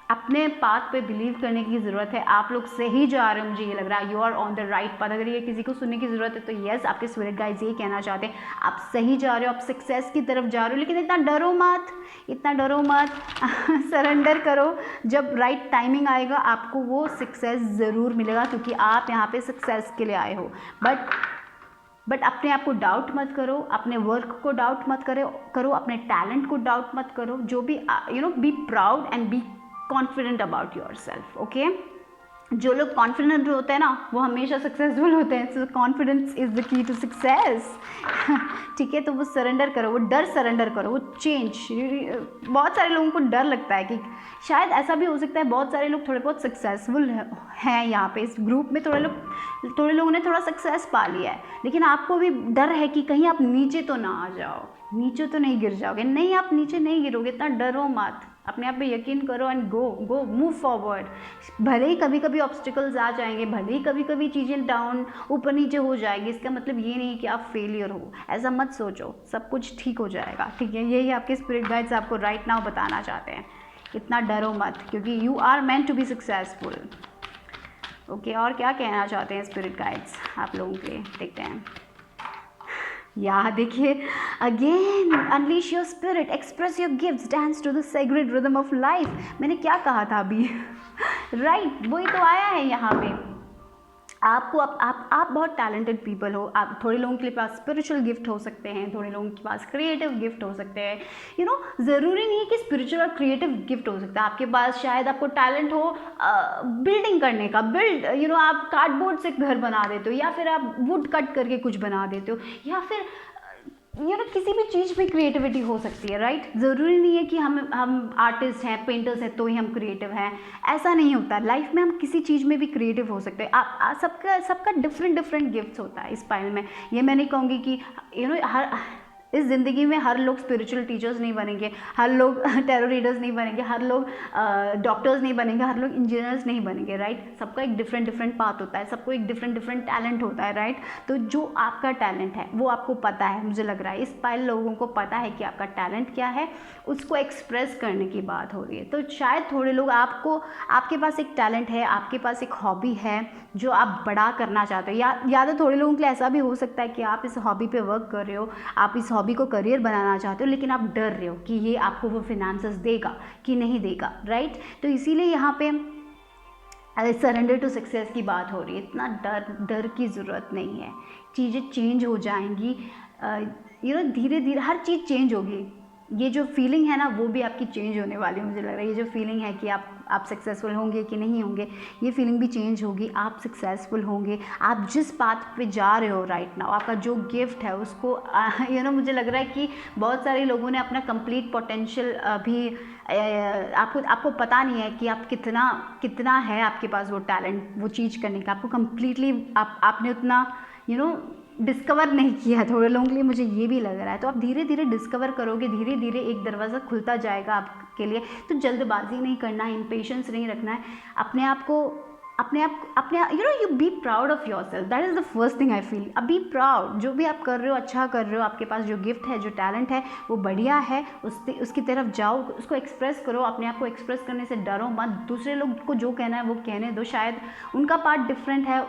अपने पाथ पे बिलीव करने की ज़रूरत है। आप लोग सही जा रहे हो, मुझे ये लग रहा है। You are on the right path. अगर ये किसी को सुनने की ज़रूरत है तो यस, आपके स्पिरिट गाइड्स ये कहना चाहते हैं आप सही जा रहे हो, आप सक्सेस की तरफ जा रहे हो। लेकिन इतना डरो मत, सरेंडर करो। जब राइट टाइमिंग आएगा आपको वो सक्सेस ज़रूर मिलेगा, क्योंकि आप यहाँ पे सक्सेस के लिए आए हो। बट अपने आप को डाउट मत करो, अपने वर्क को डाउट मत करो, अपने टैलेंट को डाउट मत करो। जो भी be proud and be confident about your self, okay. जो लोग कॉन्फिडेंट होते हैं ना वो हमेशा सक्सेसफुल होते हैं। So confidence is the key to success, ठीक है। तो वो सरेंडर करो, वो डर सरेंडर करो, वो चेंज। बहुत सारे लोगों को डर लगता है कि शायद ऐसा भी हो सकता है बहुत सारे लोग थोड़े बहुत सक्सेसफुल हैं यहाँ पे इस ग्रुप में। थोड़े लोगों ने थोड़ा सक्सेस पा लिया है, लेकिन आपको भी डर है कि कहीं आप नीचे तो ना आ जाओ, नीचे तो नहीं गिर जाओगे। नहीं, आप नीचे नहीं गिरोगे, इतना डरो मत, अपने आप पे यकीन करो एंड गो मूव फॉरवर्ड। भले ही कभी कभी ऑब्स्टिकल्स आ जाएंगे, भले ही कभी कभी चीज़ें डाउन ऊपर नीचे हो जाएंगी, इसका मतलब ये नहीं कि आप फेलियर हो। ऐसा मत सोचो, सब कुछ ठीक हो जाएगा, ठीक है। यही आपके स्पिरिट गाइड्स आपको राइट नाउ बताना चाहते हैं। इतना डरो मत, क्योंकि you are meant to be successful, okay. और क्या कहना चाहते हैं स्पिरिट गाइड्स आप लोगों के लिए, देखते हैं। या देखिए, again unleash your spirit, express your gifts, dance to the sacred rhythm of life. मैंने क्या कहा था अभी, राइट, वही तो आया है यहाँ पे। आपको आप बहुत टैलेंटेड पीपल हो। आप थोड़े लोगों के पास स्पिरिचुअल गिफ्ट हो सकते हैं, थोड़े लोगों के पास क्रिएटिव गिफ्ट हो सकते हैं। ज़रूरी नहीं है कि स्पिरिचुअल और क्रिएटिव गिफ्ट हो सकता है। आपके पास शायद आपको टैलेंट हो बिल्डिंग करने का, आप कार्डबोर्ड से घर बना देते हो, या फिर आप वुड कट करके कुछ बना देते हो, या फिर किसी भी चीज़ में क्रिएटिविटी हो सकती है, राइट। ज़रूरी नहीं है कि हम आर्टिस्ट हैं, पेंटर्स हैं तो ही हम क्रिएटिव हैं, ऐसा नहीं होता। लाइफ में हम किसी चीज़ में भी क्रिएटिव हो सकते हैं। आप सबका डिफरेंट गिफ्ट्स होता है इस पाइल में। ये मैं नहीं कहूँगी कि हर इस ज़िंदगी में हर लोग स्पिरिचुअल टीचर्स नहीं बनेंगे, हर लोग टैरो रीडर्स नहीं बनेंगे, हर लोग डॉक्टर्स नहीं बनेंगे, हर लोग इंजीनियर्स नहीं बनेंगे, राइट। सबका एक डिफरेंट पाथ होता है, सबको एक डिफरेंट टैलेंट होता है, राइट। तो जो आपका टैलेंट है वो आपको पता है, मुझे लग रहा है इस पाइल लोगों को पता है कि आपका टैलेंट क्या है, उसको एक्सप्रेस करने की बात हो रही है। तो शायद थोड़े लोग आपके पास एक टैलेंट है, आपके पास एक हॉबी है जो आप बड़ा करना चाहते हो, या तो थोड़े लोगों के लिए ऐसा भी हो सकता है कि आप इस हॉबी पे वर्क कर रहे हो, आप इस हॉबी को करियर बनाना चाहते हो, लेकिन आप डर रहे हो कि ये आपको वो फिनेंसेस देगा कि नहीं देगा, राइट। तो इसीलिए यहाँ पे सरेंडर टू सक्सेस की बात हो रही है। इतना डर की ज़रूरत नहीं है, चीज़ें चेंज हो जाएंगी। धीरे धीरे हर चीज़ चेंज होगी। ये जो फीलिंग है ना वो भी आपकी चेंज होने वाली है, मुझे लग रहा है। ये जो फीलिंग है कि आप सक्सेसफुल होंगे कि नहीं होंगे, ये फीलिंग भी चेंज होगी। आप सक्सेसफुल होंगे, आप जिस पाथ पे जा रहे हो राइट नाउ, आपका जो गिफ्ट है उसको मुझे लग रहा है कि बहुत सारे लोगों ने अपना कंप्लीट पोटेंशियल अभी आपको पता नहीं है कि आप कितना है आपके पास वो टैलेंट, वो चीज़ करने का। आपको कम्प्लीटली आपने उतना डिस्कवर नहीं किया। थोड़े लोगों के लिए मुझे ये भी लग रहा है। तो आप धीरे धीरे डिस्कवर करोगे, धीरे धीरे एक दरवाज़ा खुलता जाएगा आपके लिए। तो जल्दबाजी नहीं करना है, इम्पेशेंस नहीं रखना है। अपने आप you be proud of your self, that is the first thing I feel. अब बी प्राउड, जो भी आप कर रहे हो अच्छा कर रहे हो, आपके पास जो गिफ्ट है, जो टैलेंट है वो बढ़िया है, उसकी तरफ जाओ, उसको एक्सप्रेस करो। अपने आप को एक्सप्रेस करने से डरो मत। दूसरे लोग को जो कहना है वो कहने दो, शायद उनका पार्ट डिफरेंट है,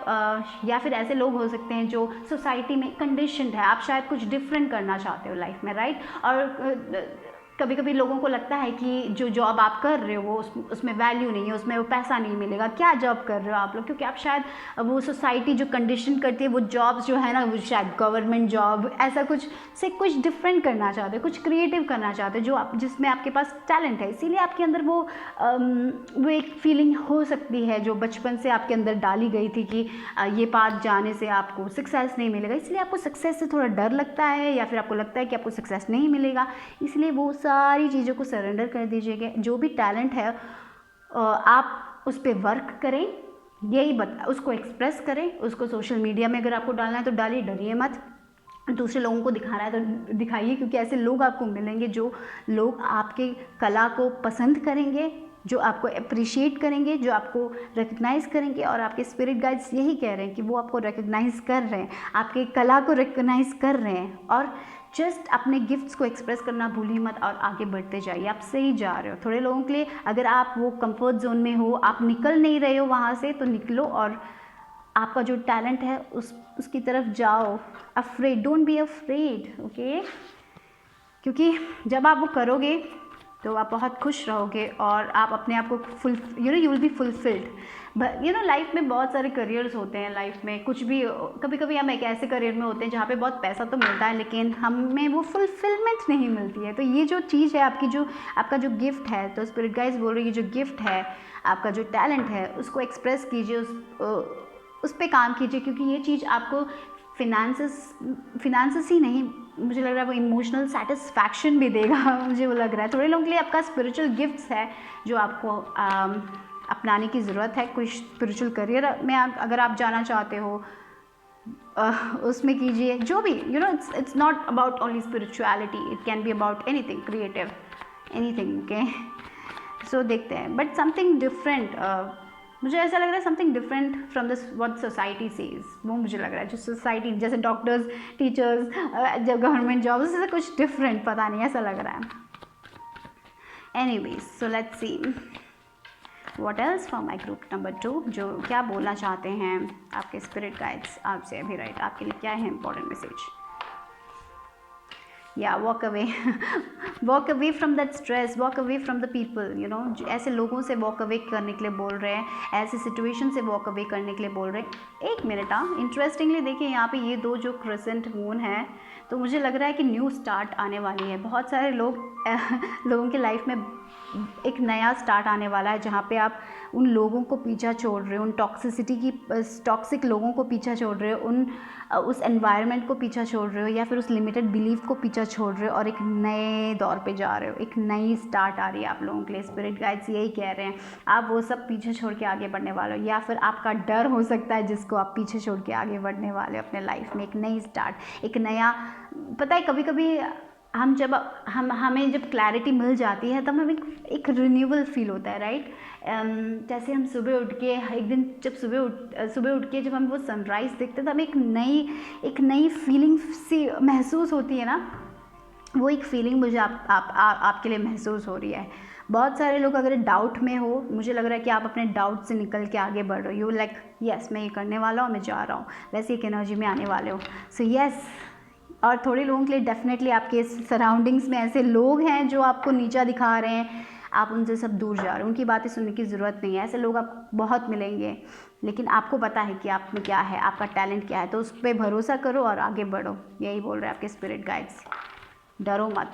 या फिर ऐसे लोग हो सकते हैं जो सोसाइटी में कंडीशनड है। आप शायद कुछ डिफरेंट करना चाहते हो लाइफ में, राइट। और कभी कभी लोगों को लगता है कि जो जॉब आप कर रहे हो वो उसमें वैल्यू नहीं है, उसमें वो पैसा नहीं मिलेगा। क्या जॉब कर रहे हो आप लोग, क्योंकि आप शायद वो सोसाइटी जो कंडीशन करती है वो जॉब्स जो है ना, वो शायद गवर्नमेंट जॉब ऐसा कुछ से कुछ डिफरेंट करना चाहते हो, कुछ क्रिएटिव करना चाहते हो, जिसमें आपके पास टैलेंट है। इसीलिए आपके अंदर वो एक फीलिंग हो सकती है जो बचपन से आपके अंदर डाली गई थी कि ये पाथ जाने से आपको सक्सेस नहीं मिलेगा। इसलिए आपको सक्सेस से थोड़ा डर लगता है, या फिर आपको लगता है कि आपको सक्सेस नहीं मिलेगा। इसलिए वो सारी चीज़ों को सरेंडर कर दीजिएगा। जो भी टैलेंट है आप उस पर वर्क करें, उसको एक्सप्रेस करें। उसको सोशल मीडिया में अगर आपको डालना है तो डालिए, डरिए मत। दूसरे लोगों को दिखाना है तो दिखाइए, क्योंकि ऐसे लोग आपको मिलेंगे जो लोग आपके कला को पसंद करेंगे, जो आपको अप्रिशिएट करेंगे, जो आपको रिकग्नाइज़ करेंगे। और आपके स्पिरिट गाइड्स यही कह रहे हैं कि वो आपको रिकग्नाइज़ कर रहे हैं, आपके कला को रिकग्नाइज़ कर रहे हैं। और जस्ट अपने गिफ्ट्स को एक्सप्रेस करना भूलिए मत और आगे बढ़ते जाइए। आप सही जा रहे हो। थोड़े लोगों के लिए अगर आप वो कंफर्ट जोन में हो, आप निकल नहीं रहे हो वहाँ से, तो निकलो और आपका जो टैलेंट है उसकी तरफ जाओ। Afraid, don't be afraid, okay. क्योंकि जब आप वो करोगे तो आप बहुत खुश रहोगे और आप अपने आप को you will be fulfilled. Life में बहुत सारे करियर्स होते हैं। लाइफ में कुछ भी, कभी कभी हम एक ऐसे करियर में होते हैं जहाँ पे बहुत पैसा तो मिलता है लेकिन हमें वो फुलफिलमेंट नहीं मिलती है। तो ये जो चीज़ है आपका जो गिफ्ट है, तो स्पिरिट गाइड्स बोल रही है, जो गिफ्ट है, आपका जो टैलेंट है, उसको एक्सप्रेस कीजिए, उस पर काम कीजिए। क्योंकि ये चीज़ आपको फिनेंसेस ही नहीं, मुझे लग रहा है वो इमोशनल सेटिस्फैक्शन भी देगा। मुझे वो लग रहा है थोड़े लोगों के लिए आपका स्पिरिचुअल गिफ्ट्स है जो आपको अपनाने की ज़रूरत है। कोई स्पिरिचुअल करियर में अगर आप जाना चाहते हो उसमें कीजिए। जो भी it's not about only spirituality, it can be about anything creative, anything, okay. So देखते हैं, बट समथिंग डिफरेंट, मुझे ऐसा लग रहा है something different from this what society says. वो मुझे लग रहा है जो सोसाइटी, जैसे डॉक्टर्स, टीचर्स, जब गवर्नमेंट जॉब, उससे कुछ डिफरेंट, पता नहीं, ऐसा लग रहा है। Anyways, so let's see what else for my group number 2, जो क्या बोलना चाहते हैं आपके स्पिरिट गाइड्स आपसे अभी, राइट। आपके लिए क्या है इंपॉर्टेंट मैसेज। या walk away walk away from that stress, walk away from the people, you know, ऐसे लोगों से वॉक अवे करने के लिए बोल रहे हैं, ऐसे सिचुएशन से वॉक अवे करने के लिए बोल रहे हैं। एक मिनट, हाँ, इंटरेस्टिंगली देखिए यहाँ पे ये दो जो क्रिसेंट मून है, तो मुझे लग रहा है कि न्यू स्टार्ट आने वाली है। बहुत सारे लोगों की लाइफ में एक नया स्टार्ट आने वाला है, जहाँ पे आप उन लोगों को पीछा छोड़ रहे हो, उन टॉक्सिक लोगों को पीछा छोड़ रहे हो, उस एनवायरनमेंट को पीछा छोड़ रहे हो, या फिर उस लिमिटेड बिलीफ को पीछा छोड़ रहे हो और एक नए दौर पे जा रहे हो। एक नई स्टार्ट आ रही है आप लोगों के लिए। स्पिरिट गाइड्स यही कह रहे हैं, आप वो सब पीछे छोड़ के आगे बढ़ने वाले हो, या फिर आपका डर हो सकता है जिसको आप पीछे छोड़ के आगे बढ़ने वाले हो अपने लाइफ में। एक नई स्टार्ट, एक नया, पता है कभी कभी हमें जब क्लैरिटी मिल जाती है तब हमें एक रिन्यूअल फील होता है, राइट। जैसे हम सुबह उठ के एक दिन जब सुबह उठ के जब हम वो सनराइज़ देखते हैं तो हमें एक नई फीलिंग सी महसूस होती है ना। वो एक फीलिंग मुझे आपके लिए महसूस हो रही है। बहुत सारे लोग अगर डाउट में हो, मुझे लग रहा है कि आप अपने डाउट से निकल के आगे बढ़ रहे हो। यू लाइक यस, मैं ये करने वाला हूँ, मैं जा रहा हूँ, वैसे एक एनर्जी में आने वाले हो। सो यस, और थोड़े लोगों के लिए डेफिनेटली आपके सराउंडिंग्स में ऐसे लोग हैं जो आपको नीचा दिखा रहे हैं, आप उनसे सब दूर जा रहे हो, उनकी बातें सुनने की ज़रूरत नहीं है। ऐसे लोग आप बहुत मिलेंगे, लेकिन आपको पता है कि आप में क्या है, आपका टैलेंट क्या है, तो उस पर भरोसा करो और आगे बढ़ो। यही बोल रहे हैं आपके स्पिरिट गाइड्स, डरो मत।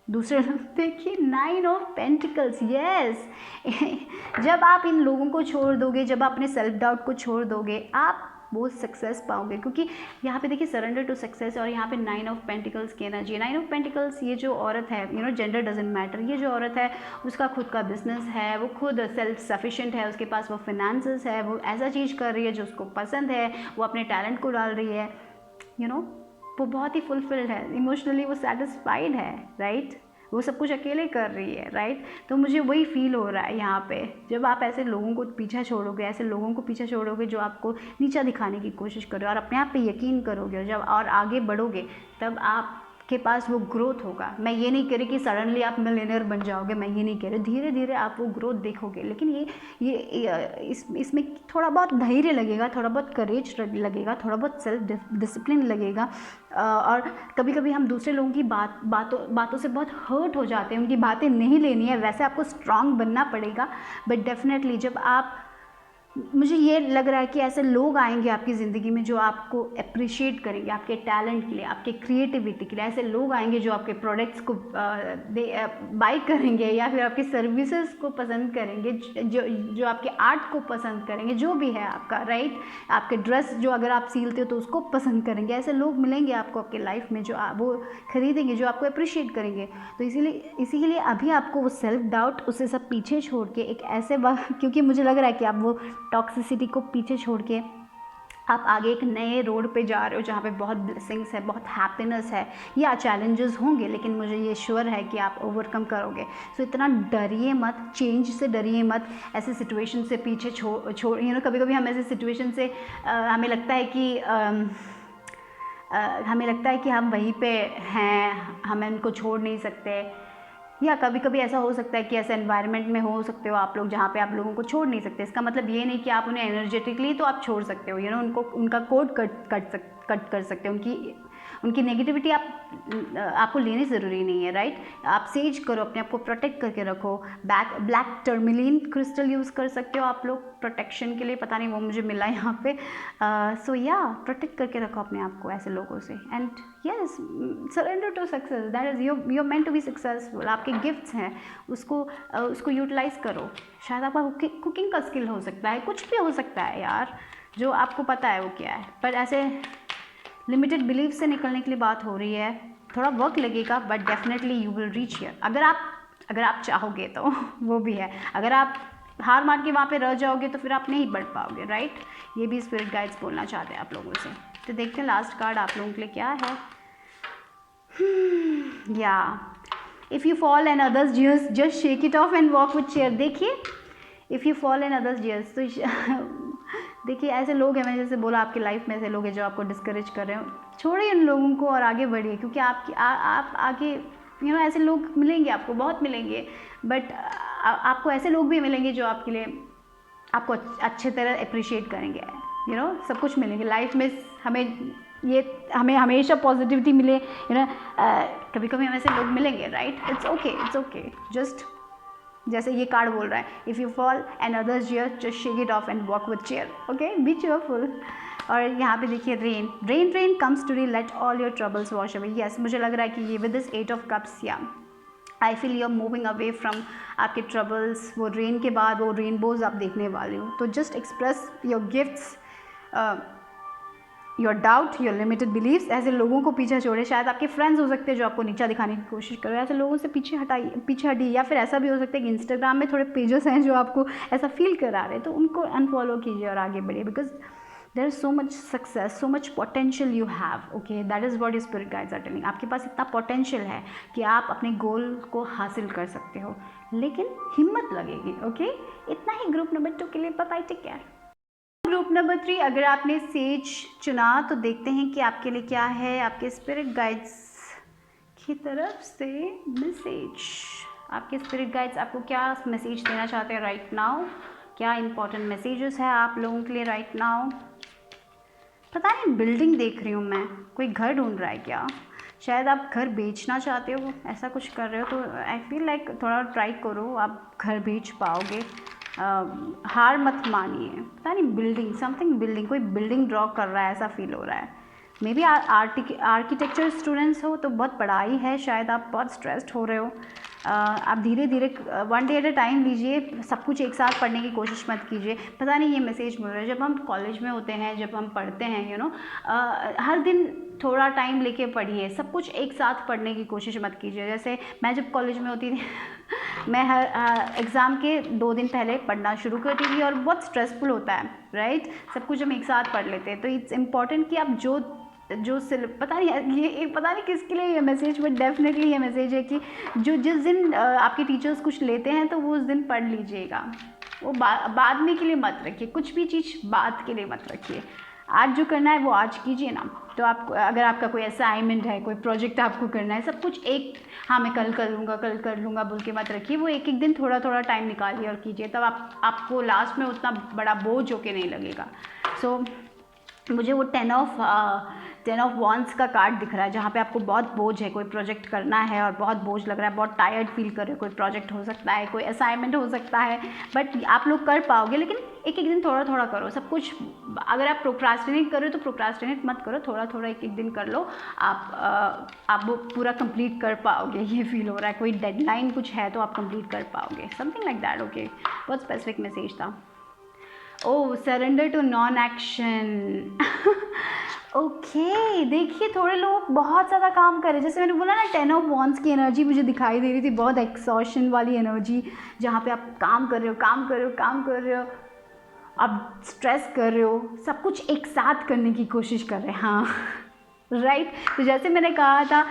दूसरे लोग देखिए, 9 ऑफ पेंटिकल्स, यस। जब आप इन लोगों को छोड़ दोगे, जब आप अपने सेल्फ डाउट को छोड़ दोगे, आप वो सक्सेस पाओगे। क्योंकि यहाँ पे देखिए सरेंडर टू सक्सेस, और यहाँ पे 9 ऑफ पेंटिकल्स की एनर्जी है। 9 ऑफ पेंटिकल्स, ये जो औरत है, you know, gender doesn't matter, ये जो औरत है उसका खुद का बिजनेस है, वो खुद सेल्फ सफिशिएंट है, उसके पास वो फिनेंसेस है, वो ऐसा चीज़ कर रही है जो उसको पसंद है, वो अपने टैलेंट को डाल रही है, यू नो, वो बहुत ही फुलफिल्ड है, इमोशनली वो सेटिस्फाइड है, राइट। वो सब कुछ अकेले कर रही है, राइट। तो मुझे वही फील हो रहा है यहाँ पे। जब आप ऐसे लोगों को पीछा छोड़ोगे, ऐसे लोगों को पीछा छोड़ोगे जो आपको नीचा दिखाने की कोशिश कर रहे हो, और अपने आप पे यकीन करोगे, जब और आगे बढ़ोगे, तब आपके पास वो ग्रोथ होगा। मैं ये नहीं कह रही कि सडनली आप मिलियनेयर बन जाओगे, मैं ये नहीं कह रही, धीरे धीरे आप वो ग्रोथ देखोगे। लेकिन इसमें थोड़ा बहुत धैर्य लगेगा, थोड़ा बहुत करेज लगेगा, थोड़ा बहुत सेल्फ डिसिप्लिन लगेगा। और कभी कभी हम दूसरे लोगों की बातों से बहुत हर्ट हो जाते हैं, उनकी बातें नहीं लेनी है, वैसे आपको स्ट्रांग बनना पड़ेगा। बट डेफिनेटली जब आप, मुझे ये लग रहा है कि ऐसे लोग आएंगे आपकी ज़िंदगी में जो आपको अप्रिशिएट करेंगे, आपके टैलेंट के लिए, आपके क्रिएटिविटी के लिए। ऐसे लोग आएंगे जो आपके प्रोडक्ट्स को बाय करेंगे, या फिर आपके सर्विसेज को पसंद करेंगे, जो आपके आर्ट को पसंद करेंगे, जो भी है आपका, राइट। आपके ड्रेस जो अगर आप सीलते हो तो उसको पसंद करेंगे। ऐसे लोग मिलेंगे आपको आपके लाइफ में जो वो खरीदेंगे, जो आपको अप्रिशिएट करेंगे। तो इसीलिए अभी आपको वो सेल्फ डाउट, उससे सब पीछे छोड़ के एक ऐसे क्योंकि मुझे लग रहा है कि आप वो टॉक्सिसिटी को पीछे छोड़ के आप आगे एक नए रोड पे जा रहे हो, जहाँ पे बहुत ब्लेसिंग्स है, बहुत हैप्पीनेस है। या चैलेंजेस होंगे, लेकिन मुझे ये श्योर है कि आप ओवरकम करोगे। सो इतना डरिए मत, चेंज से डरिए मत, ऐसे सिचुएशन से पीछे छोड़ यू नो, कभी कभी हम ऐसे सिचुएशन से हमें लगता है कि हम वहीं पे हैं, हम उनको छोड़ नहीं सकते। या कभी कभी ऐसा हो सकता है कि ऐसे एनवायरनमेंट में हो सकते हो आप लोग जहाँ पे आप लोगों को छोड़ नहीं सकते। इसका मतलब ये नहीं कि आप उन्हें एनर्जेटिकली तो आप छोड़ सकते हो, यू नो, उनका कोड कट कर सकते हो, उनकी नेगेटिविटी आपको लेनी ज़रूरी नहीं है, राइट। आप सेज करो, अपने आप को प्रोटेक्ट करके रखो। ब्लैक टर्मिलिन क्रिस्टल यूज़ कर सकते हो आप लोग प्रोटेक्शन के लिए, पता नहीं वो मुझे मिला यहाँ पे। सो या प्रोटेक्ट करके रखो अपने आप को ऐसे लोगों से। And yes, surrender to success, that is you meant to be successful. आपके गिफ्ट्स हैं, उसको यूटिलाइज़ करो। शायद आपका कुकिंग का स्किल हो सकता है, कुछ भी हो सकता है यार, जो आपको पता है वो क्या है। पर ऐसे लिमिटेड बिलीफ से निकलने के लिए बात हो रही है, थोड़ा वर्क लगेगा, but definitely you will reach here, अगर आप चाहोगे तो। वो भी है, अगर आप हार मान के वहाँ पे रह जाओगे तो फिर आप नहीं बढ़ पाओगे, राइट। ये भी स्पिरिट गाइड्स बोलना चाहते हैं आप लोगों से। तो देखते हैं लास्ट कार्ड आप लोगों के लिए क्या है। या if you fall and others just shake it off and walk with chair. देखिए, if you fall and others just, तो देखिए ऐसे लोग हैं, मैंने जैसे बोला आपकी लाइफ में ऐसे लोग हैं जो आपको डिस्करेज कर रहे हो। छोड़िए इन लोगों को और आगे बढ़िए, क्योंकि आप आगे, यू नो, ऐसे लोग मिलेंगे आपको, बहुत मिलेंगे। बट आपको ऐसे लोग भी मिलेंगे जो आपके लिए आपको अच्छे तरह अप्रिशिएट करेंगे, यू नो, सब कुछ मिलेंगे लाइफ में। हमें ये हमें हमेशा पॉजिटिविटी मिले, यू नो। कभी कभी हम ऐसे लोग मिलेंगे, right? It's okay, it's okay. Just जैसे ये कार्ड बोल रहा है, if you fall and others here just shake it off and walk with chair, okay, B cheerful. और यहाँ पे देखिए rain, rain rain comes today, let all your troubles wash away. Yes, मुझे लग रहा है कि ये विद दिस 8 ऑफ कप्स, या I feel you are moving away from आपके ट्रबल्स। वो रेन के बाद वो रेनबोज आप देखने वाले हो। तो just express your gifts, your doubt, your limited believes. ऐसे लोगों को पीछे छोड़े, शायद आपके फ्रेंड्स हो सकते हैं जो आपको नीचा दिखाने की कोशिश कर रहे हैं, ऐसे लोगों से पीछे हटिए। या फिर ऐसा भी हो सकता है कि इंस्टाग्राम में थोड़े पेजेस हैं जो आपको ऐसा फील करा रहे हैं, तो उनको अनफॉलो कीजिए और आगे बढ़िए, because there is so much success, so much potential you have, okay, that is what your spirit guides are telling. आपके पास इतना पोटेंशियल है कि आप अपने गोल को हासिल कर सकते हो, लेकिन हिम्मत लगेगी, ओके। इतना ही ग्रुप नंबर 2 के लिए। Bye, take care. Group number 3, अगर आपने सेज चुना तो देखते हैं कि आपके लिए क्या है आपके स्पिरिट गाइड्स की तरफ से मैसेज। आपके स्पिरिट गाइड्स आपको क्या मैसेज देना चाहते हैं राइट नाउ? क्या इंपॉर्टेंट मैसेजेस है आप लोगों के लिए राइट नाउ? पता नहीं, बिल्डिंग देख रही हूँ मैं, कोई घर ढूंढ रहा है क्या? शायद आप घर बेचना चाहते हो, ऐसा कुछ कर रहे हो, तो आई फील लाइक थोड़ा ट्राई करो, आप घर बेच पाओगे। हार मत मानिए। पता नहीं, बिल्डिंग, समथिंग बिल्डिंग, कोई बिल्डिंग ड्रॉ कर रहा है ऐसा फील हो रहा है। मे बी आर्किटेक्चर स्टूडेंट्स हो तो बहुत पढ़ाई है, शायद आप बहुत स्ट्रेस्ड हो रहे हो। आप धीरे धीरे 1 डे एट अ टाइम लीजिए, सब कुछ एक साथ पढ़ने की कोशिश मत कीजिए। पता नहीं ये मैसेज मिल रहा है, जब हम कॉलेज में होते हैं, जब हम पढ़ते हैं, यू नो, हर दिन थोड़ा टाइम लेके पढ़िए, सब कुछ एक साथ पढ़ने की कोशिश मत कीजिए। जैसे मैं जब कॉलेज में होती थी मैं हर एग्ज़ाम के 2 दिन पहले पढ़ना शुरू करती थी, और बहुत स्ट्रेसफुल होता है, राइट? सब कुछ हम एक साथ पढ़ लेते हैं। तो इट्स इम्पॉर्टेंट कि आप जो पता नहीं ये पता नहीं किसके लिए ये मैसेज, बट डेफिनेटली ये मैसेज है कि जो जिस दिन आपके टीचर्स कुछ लेते हैं तो वो उस दिन पढ़ लीजिएगा। वो बाद में के लिए मत रखिए, कुछ भी चीज़ बाद के लिए मत रखिए। आज जो करना है वो आज कीजिए ना। तो आप, अगर आपका कोई असाइनमेंट है, कोई प्रोजेक्ट आपको करना है, सब कुछ एक, हाँ मैं कल कर लूँगा बोल के मत रखिए। वो एक एक दिन थोड़ा थोड़ा टाइम निकालिए और कीजिए, तब आपको लास्ट में उतना बड़ा बोझ होके नहीं लगेगा। सो मुझे वो 10 ऑफ वॉन्ड्स का कार्ड दिख रहा है, जहाँ पे आपको बहुत बोझ है, कोई प्रोजेक्ट करना है और बहुत बोझ लग रहा है, बहुत टायर्ड फील कर रहे हो। कोई प्रोजेक्ट हो सकता है, कोई असाइनमेंट हो सकता है, बट आप लोग कर पाओगे, लेकिन एक एक दिन थोड़ा थोड़ा करो सब कुछ। अगर आप प्रोक्रास्टिनेट कर रहे हो तो प्रोक्रास्टिनेट मत करो, थोड़ा थोड़ा एक एक दिन कर लो, आप वो पूरा कंप्लीट कर पाओगे, ये फील हो रहा है। कोई डेडलाइन कुछ है तो आप कंप्लीट कर पाओगे, समथिंग लाइक दैट, ओके। बहुत स्पेसिफिक मैसेज था। Oh, surrender to non action. Okay, देखिए थोड़े लोग बहुत ज़्यादा काम कर रहे हैं, जैसे मैंने बोला ना 10 ऑफ वॉन्ड्स की एनर्जी मुझे दिखाई दे रही थी, बहुत एक्सॉशन वाली एनर्जी, जहाँ पे आप काम कर रहे हो, आप स्ट्रेस कर रहे हो, सब कुछ एक साथ करने की कोशिश कर रहे हैं, हाँ राइट। तो जैसे मैंने कहा था,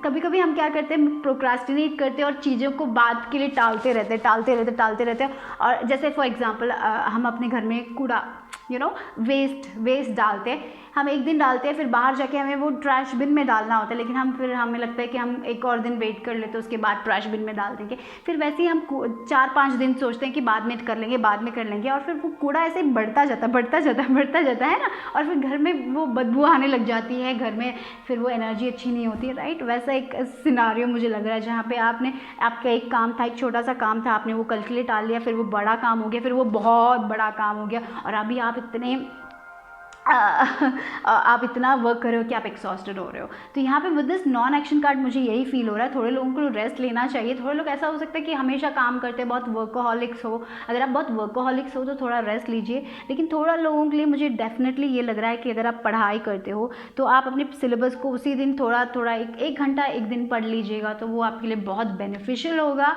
कभी कभी हम क्या करते हैं, प्रोक्रास्टिनेट करते हैं और चीज़ों को बाद के लिए टालते रहते हैं। और जैसे फॉर एग्जांपल हम अपने घर में कूड़ा, यू नो, वेस्ट डालते हैं, हम एक दिन डालते हैं, फिर बाहर जाके हमें वो ट्रैश बिन में डालना होता है, लेकिन हमें लगता है कि हम एक और दिन वेट कर लेते हैं, उसके बाद ट्रैश बिन में डाल देंगे। फिर वैसे ही हम 4-5 दिन सोचते हैं कि बाद में कर लेंगे, और फिर वो कूड़ा ऐसे ही बढ़ता जाता है ना, और फिर घर में वो बदबू आने लग जाती है, घर में फिर वो एनर्जी अच्छी नहीं होती है, राइट। वैसा एक सिनारियो मुझे लग रहा है, जहाँ पे आपका एक काम था, एक छोटा सा काम था, आपने वो कल के लिए टाल लिया, फिर वो बड़ा काम हो गया, फिर वो बहुत बड़ा काम हो गया, और अभी आप इतना वर्क कर रहे हो कि आप एक्सॉस्टेड हो रहे हो। तो यहाँ पे with this non action card मुझे यही फील हो रहा है, थोड़े लोगों को रेस्ट लेना चाहिए। थोड़े लोग ऐसा हो सकता है कि हमेशा काम करते हैं, बहुत वर्कोहॉलिक्स हो। अगर आप बहुत वर्कोहॉलिक्स हो तो थोड़ा रेस्ट लीजिए, लेकिन थोड़ा लोगों के लिए मुझे डेफिनेटली ये लग रहा है कि अगर आप पढ़ाई करते हो तो आप अपने सिलेबस को उसी दिन थोड़ा एक घंटा एक दिन पढ़ लीजिएगा, तो वो आपके लिए बहुत बेनिफिशियल होगा।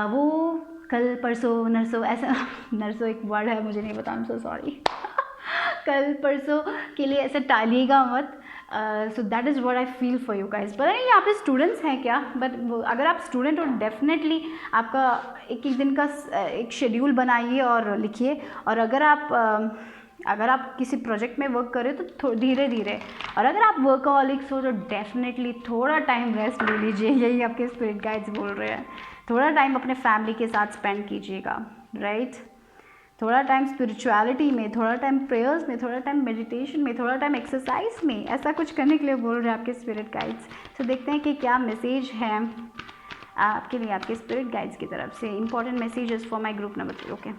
वो कल परसों नरसों, ऐसा नरसों एक वर्ड है, मुझे नहीं पता, आई एम सो सॉरी। कल परसों के लिए ऐसे टालिएगा मत। So that is what I feel for you guys. पता नहीं यहाँ पे स्टूडेंट्स हैं क्या, बट अगर आप स्टूडेंट हो डेफिनेटली आपका एक एक दिन का एक शेड्यूल बनाइए और लिखिए। और अगर आप किसी प्रोजेक्ट में वर्क करें तो धीरे धीरे, और अगर आप वर्कहॉलिक्स हो तो डेफिनेटली थोड़ा टाइम रेस्ट ले लीजिए, यही आपके स्पिरिट गाइड्स बोल रहे हैं। थोड़ा टाइम अपने फैमिली के साथ स्पेंड कीजिएगा, राइट। थोड़ा टाइम स्पिरिचुअलिटी में, थोड़ा टाइम प्रेयर्स में, थोड़ा टाइम मेडिटेशन में, थोड़ा टाइम एक्सरसाइज में, ऐसा कुछ करने के लिए बोल रहे हैं आपके स्पिरिट गाइड्स। तो देखते हैं कि क्या मैसेज है आपके लिए आपके स्पिरिट गाइड्स की तरफ से। Important messages for my group number 3। Okay,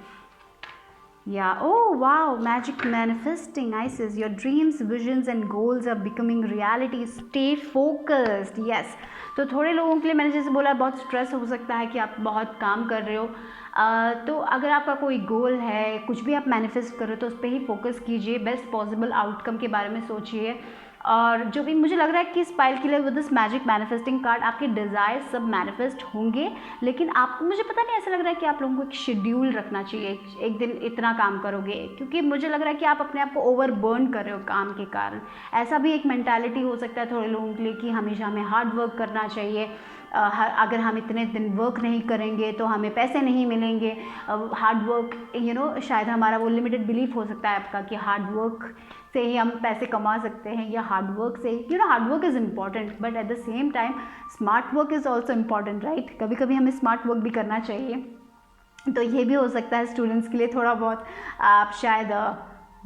yeah, oh wow, magic manifesting. I says your dreams, visions and goals are becoming reality. Stay focused. Yes. तो थोड़े लोगों के लिए मैंने जैसे बोला बहुत स्ट्रेस हो सकता है कि आप बहुत काम कर रहे हो, तो अगर आपका कोई गोल है, कुछ भी आप मैनिफेस्ट कर रहे हो तो उस पर ही फोकस कीजिए, बेस्ट पॉसिबल आउटकम के बारे में सोचिए। और जो भी मुझे लग रहा है कि इस पाइल के लिए with this magic manifesting card आपके डिज़ायर सब मैनिफेस्ट होंगे, लेकिन आपको मुझे पता नहीं ऐसा लग रहा है कि आप लोगों को एक शेड्यूल रखना चाहिए, एक दिन इतना काम करोगे, क्योंकि मुझे लग रहा है कि आप अपने आप को ओवर बर्न कर रहे हो काम के कारण। ऐसा भी एक मेंटालिटी हो सकता है थोड़े लोगों के लिए कि हमेशा हमें हार्ड वर्क करना चाहिए, अगर हम इतने दिन वर्क नहीं करेंगे तो हमें पैसे नहीं मिलेंगे। हार्ड वर्क शायद हमारा वो लिमिटेड बिलीफ हो सकता है आपका कि हार्ड वर्क से ही हम पैसे कमा सकते हैं, या हार्ड वर्क से hard work is important but at the same time smart work is also important, right. कभी कभी हमें स्मार्ट वर्क भी करना चाहिए। तो ये भी हो सकता है स्टूडेंट्स के लिए थोड़ा बहुत, आप शायद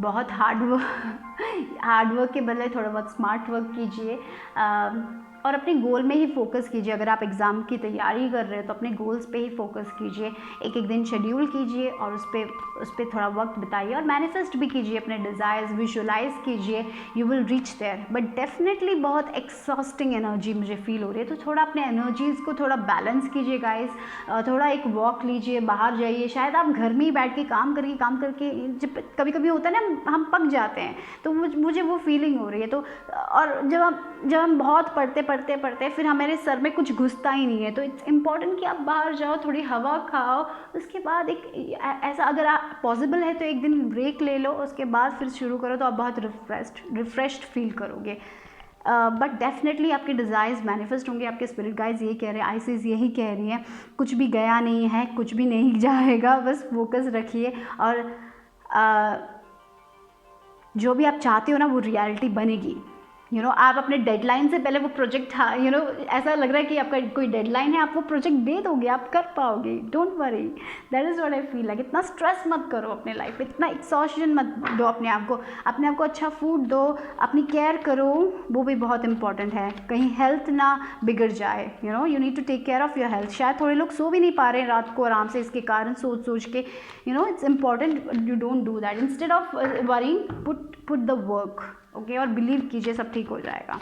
बहुत हार्ड वर्क के बदले थोड़ा बहुत स्मार्ट वर्क कीजिए, और अपने गोल में ही फोकस कीजिए। अगर आप एग्ज़ाम की तैयारी कर रहे हो तो अपने गोल्स पे ही फोकस कीजिए, एक एक दिन शेड्यूल कीजिए और उस पर थोड़ा वक्त बिताइए, और मैनिफेस्ट भी कीजिए अपने डिज़ायर्स, विजुअलाइज कीजिए, you will reach there. But definitely बहुत एक्सॉस्टिंग एनर्जी मुझे फील हो रही है, तो थोड़ा अपने एनर्जीज़ को थोड़ा बैलेंस कीजिए गाइस। थोड़ा एक वॉक लीजिए, बाहर जाइए, शायद आप घर में ही बैठ के काम करके जब कभी कभी होता है ना हम पक जाते हैं, तो मुझे वो फीलिंग हो रही है। तो और जब हम बहुत पढ़ते फिर हमारे सर में कुछ घुसता ही नहीं है, तो इट्स इम्पॉर्टेंट कि आप बाहर जाओ, थोड़ी हवा खाओ, उसके बाद एक ऐसा अगर आप पॉसिबल है तो एक दिन ब्रेक ले लो, उसके बाद फिर शुरू करो, तो आप बहुत रिफ्रेश्ड फील करोगे। बट डेफिनेटली आपके डिज़ायर्स मैनिफेस्ट होंगे। आपके स्पिरिट गाइड्स ये कह रहे हैं, आइसिस यही कह रही हैं, कुछ भी गया नहीं है, कुछ भी नहीं जाएगा, बस फोकस रखिए, और जो भी आप चाहते हो ना वो रियलिटी बनेगी। आप अपने डेडलाइन से पहले वो प्रोजेक्ट, ऐसा लग रहा है कि आपका कोई डेडलाइन है, आप वो प्रोजेक्ट दे दोगे, आप कर पाओगे, don't worry, that is what I feel like. इतना स्ट्रेस मत करो अपने लाइफ में, इतना एक्सॉशन मत दो अपने आप को अच्छा फूड दो, अपनी केयर करो, वो भी बहुत इंपॉर्टेंट है, कहीं हेल्थ ना बिगड़ जाए। You need to take care of your health. शायद थोड़े लोग सो भी नहीं पा रहे हैं रात को आराम से, इसके कारण सोच के, it's important you don't do that. Instead of worrying, put the work, okay, और बिलीव कीजिए सब ठीक हो जाएगा।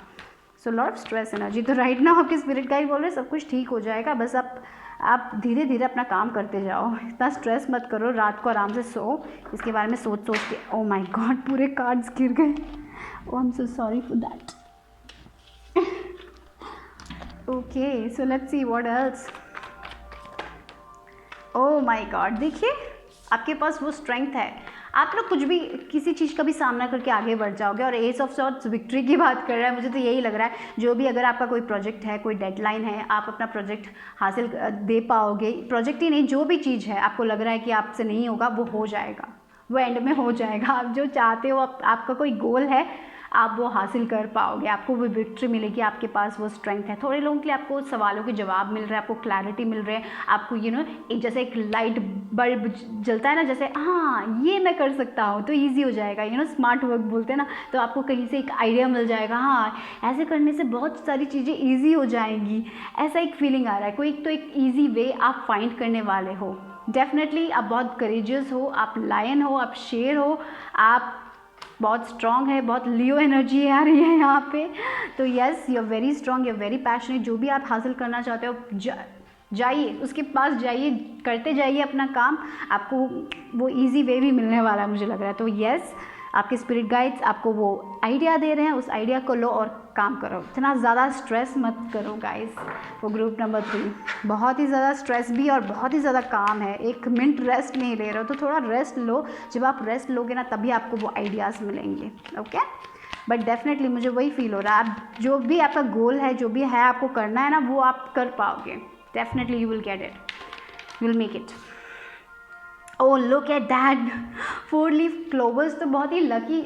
So lot of stress energy, तो राइट नाउ आपके स्पिरिट गाइड बोल रहे हैं सब कुछ ठीक हो जाएगा, बस आप धीरे धीरे अपना काम करते जाओ, इतना स्ट्रेस मत करो, रात को आराम से सो, इसके बारे में सोच के। ओ माय गॉड, पूरे कार्ड्स गिर गए, oh I am so sorry for that. Okay, so let's see what else. Oh my God, देखिए आपके पास वो स्ट्रेंथ है, आप लोग कुछ भी, किसी चीज़ का भी सामना करके आगे बढ़ जाओगे। और एस ऑफ सॉर्ड्स विक्ट्री की बात कर रहा है, मुझे तो यही लग रहा है, जो भी अगर आपका कोई प्रोजेक्ट है, कोई डेडलाइन है, आप अपना प्रोजेक्ट हासिल दे पाओगे। प्रोजेक्ट ही नहीं, जो भी चीज़ है आपको लग रहा है कि आपसे नहीं होगा, वो हो जाएगा, वो एंड में हो जाएगा। आप जो चाहते हो, आपका कोई गोल है, आप वो हासिल कर पाओगे, आपको वो विक्ट्री मिलेगी, आपके पास वो स्ट्रेंथ है। थोड़े लोगों के लिए आपको सवालों के जवाब मिल रहे हैं, आपको क्लैरिटी मिल रही है, आपको एक जैसे एक लाइट बल्ब जलता है ना, जैसे हाँ ये मैं कर सकता हूँ, तो ईजी हो जाएगा। स्मार्ट वर्क बोलते हैं ना, तो आपको कहीं से एक आइडिया मिल जाएगा, हाँ ऐसे करने से बहुत सारी चीज़ें ईजी हो जाएंगी, ऐसा एक फीलिंग आ रहा है। कोई तो एक ईजी वे आप फाइंड करने वाले हो। डेफिनेटली आप बहुत करेजियस हो, आप लायन हो, आप शेर हो, आप बहुत स्ट्रॉन्ग है, बहुत लियो एनर्जी आ रही है यहाँ पे। तो yes, you are very strong, you are very passionate. जो भी आप हासिल करना चाहते हो, जाइए उसके पास, जाइए, करते जाइए अपना काम, आपको वो इजी वे भी मिलने वाला है मुझे लग रहा है। तो यस, आपके स्पिरिट गाइड्स आपको वो आइडिया दे रहे हैं, उस आइडिया को लो और काम करो। इतना ज़्यादा स्ट्रेस मत करो गाइस। वो ग्रुप नंबर 3 बहुत ही ज़्यादा स्ट्रेस भी और बहुत ही ज़्यादा काम है, एक मिनट रेस्ट नहीं ले रहे हो, तो थोड़ा रेस्ट लो। जब आप रेस्ट लोगे ना, तभी आपको वो आइडियाज़ मिलेंगे। ओके, बट डेफिनेटली मुझे वही फील हो रहा है, आप जो भी आपका गोल है, जो भी है आपको करना है ना, वो आप कर पाओगे। Definitely you will get it, you will make it. Oh, look at that 4-leaf clovers, तो बहुत ही lucky,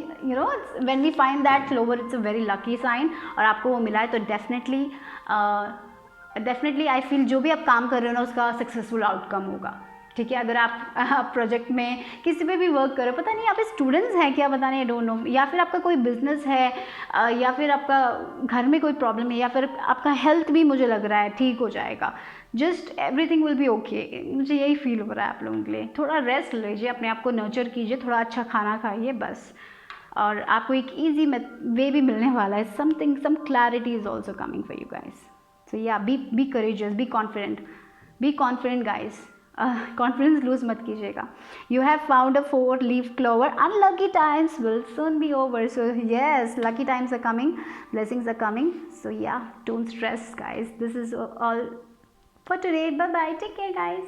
when we find that clover, it's a very lucky sign, और आपको वो मिला है, तो डेफिनेटली आई फील जो भी आप काम कर रहे हो ना, उसका सक्सेसफुल आउटकम होगा। ठीक है। अगर आप प्रोजेक्ट में किसी पे भी वर्क करो, पता नहीं आप स्टूडेंट्स हैं क्या, पता नहीं, आई डोंट नो, या फिर आपका कोई बिजनेस है, या फिर आपका घर में कोई प्रॉब्लम है, या फिर आपका हेल्थ भी मुझे लग रहा है ठीक हो जाएगा, just everything will be okay. मुझे यही फील हो रहा है आप लोगों के लिए। थोड़ा रेस्ट लीजिए, अपने आप को नर्चर कीजिए, थोड़ा अच्छा खाना खाइए बस, और आपको एक ईजी वे भी मिलने वाला है। Some clarity is also coming for you guys. So yeah be courageous, be confident guys. Confidence lose मत कीजिएगा। You have found a 4-leaf clover, unlucky times will soon be over. So yes, lucky times are coming, blessings are coming. So yeah, don't stress guys, this is all for today. Bye bye, take care guys.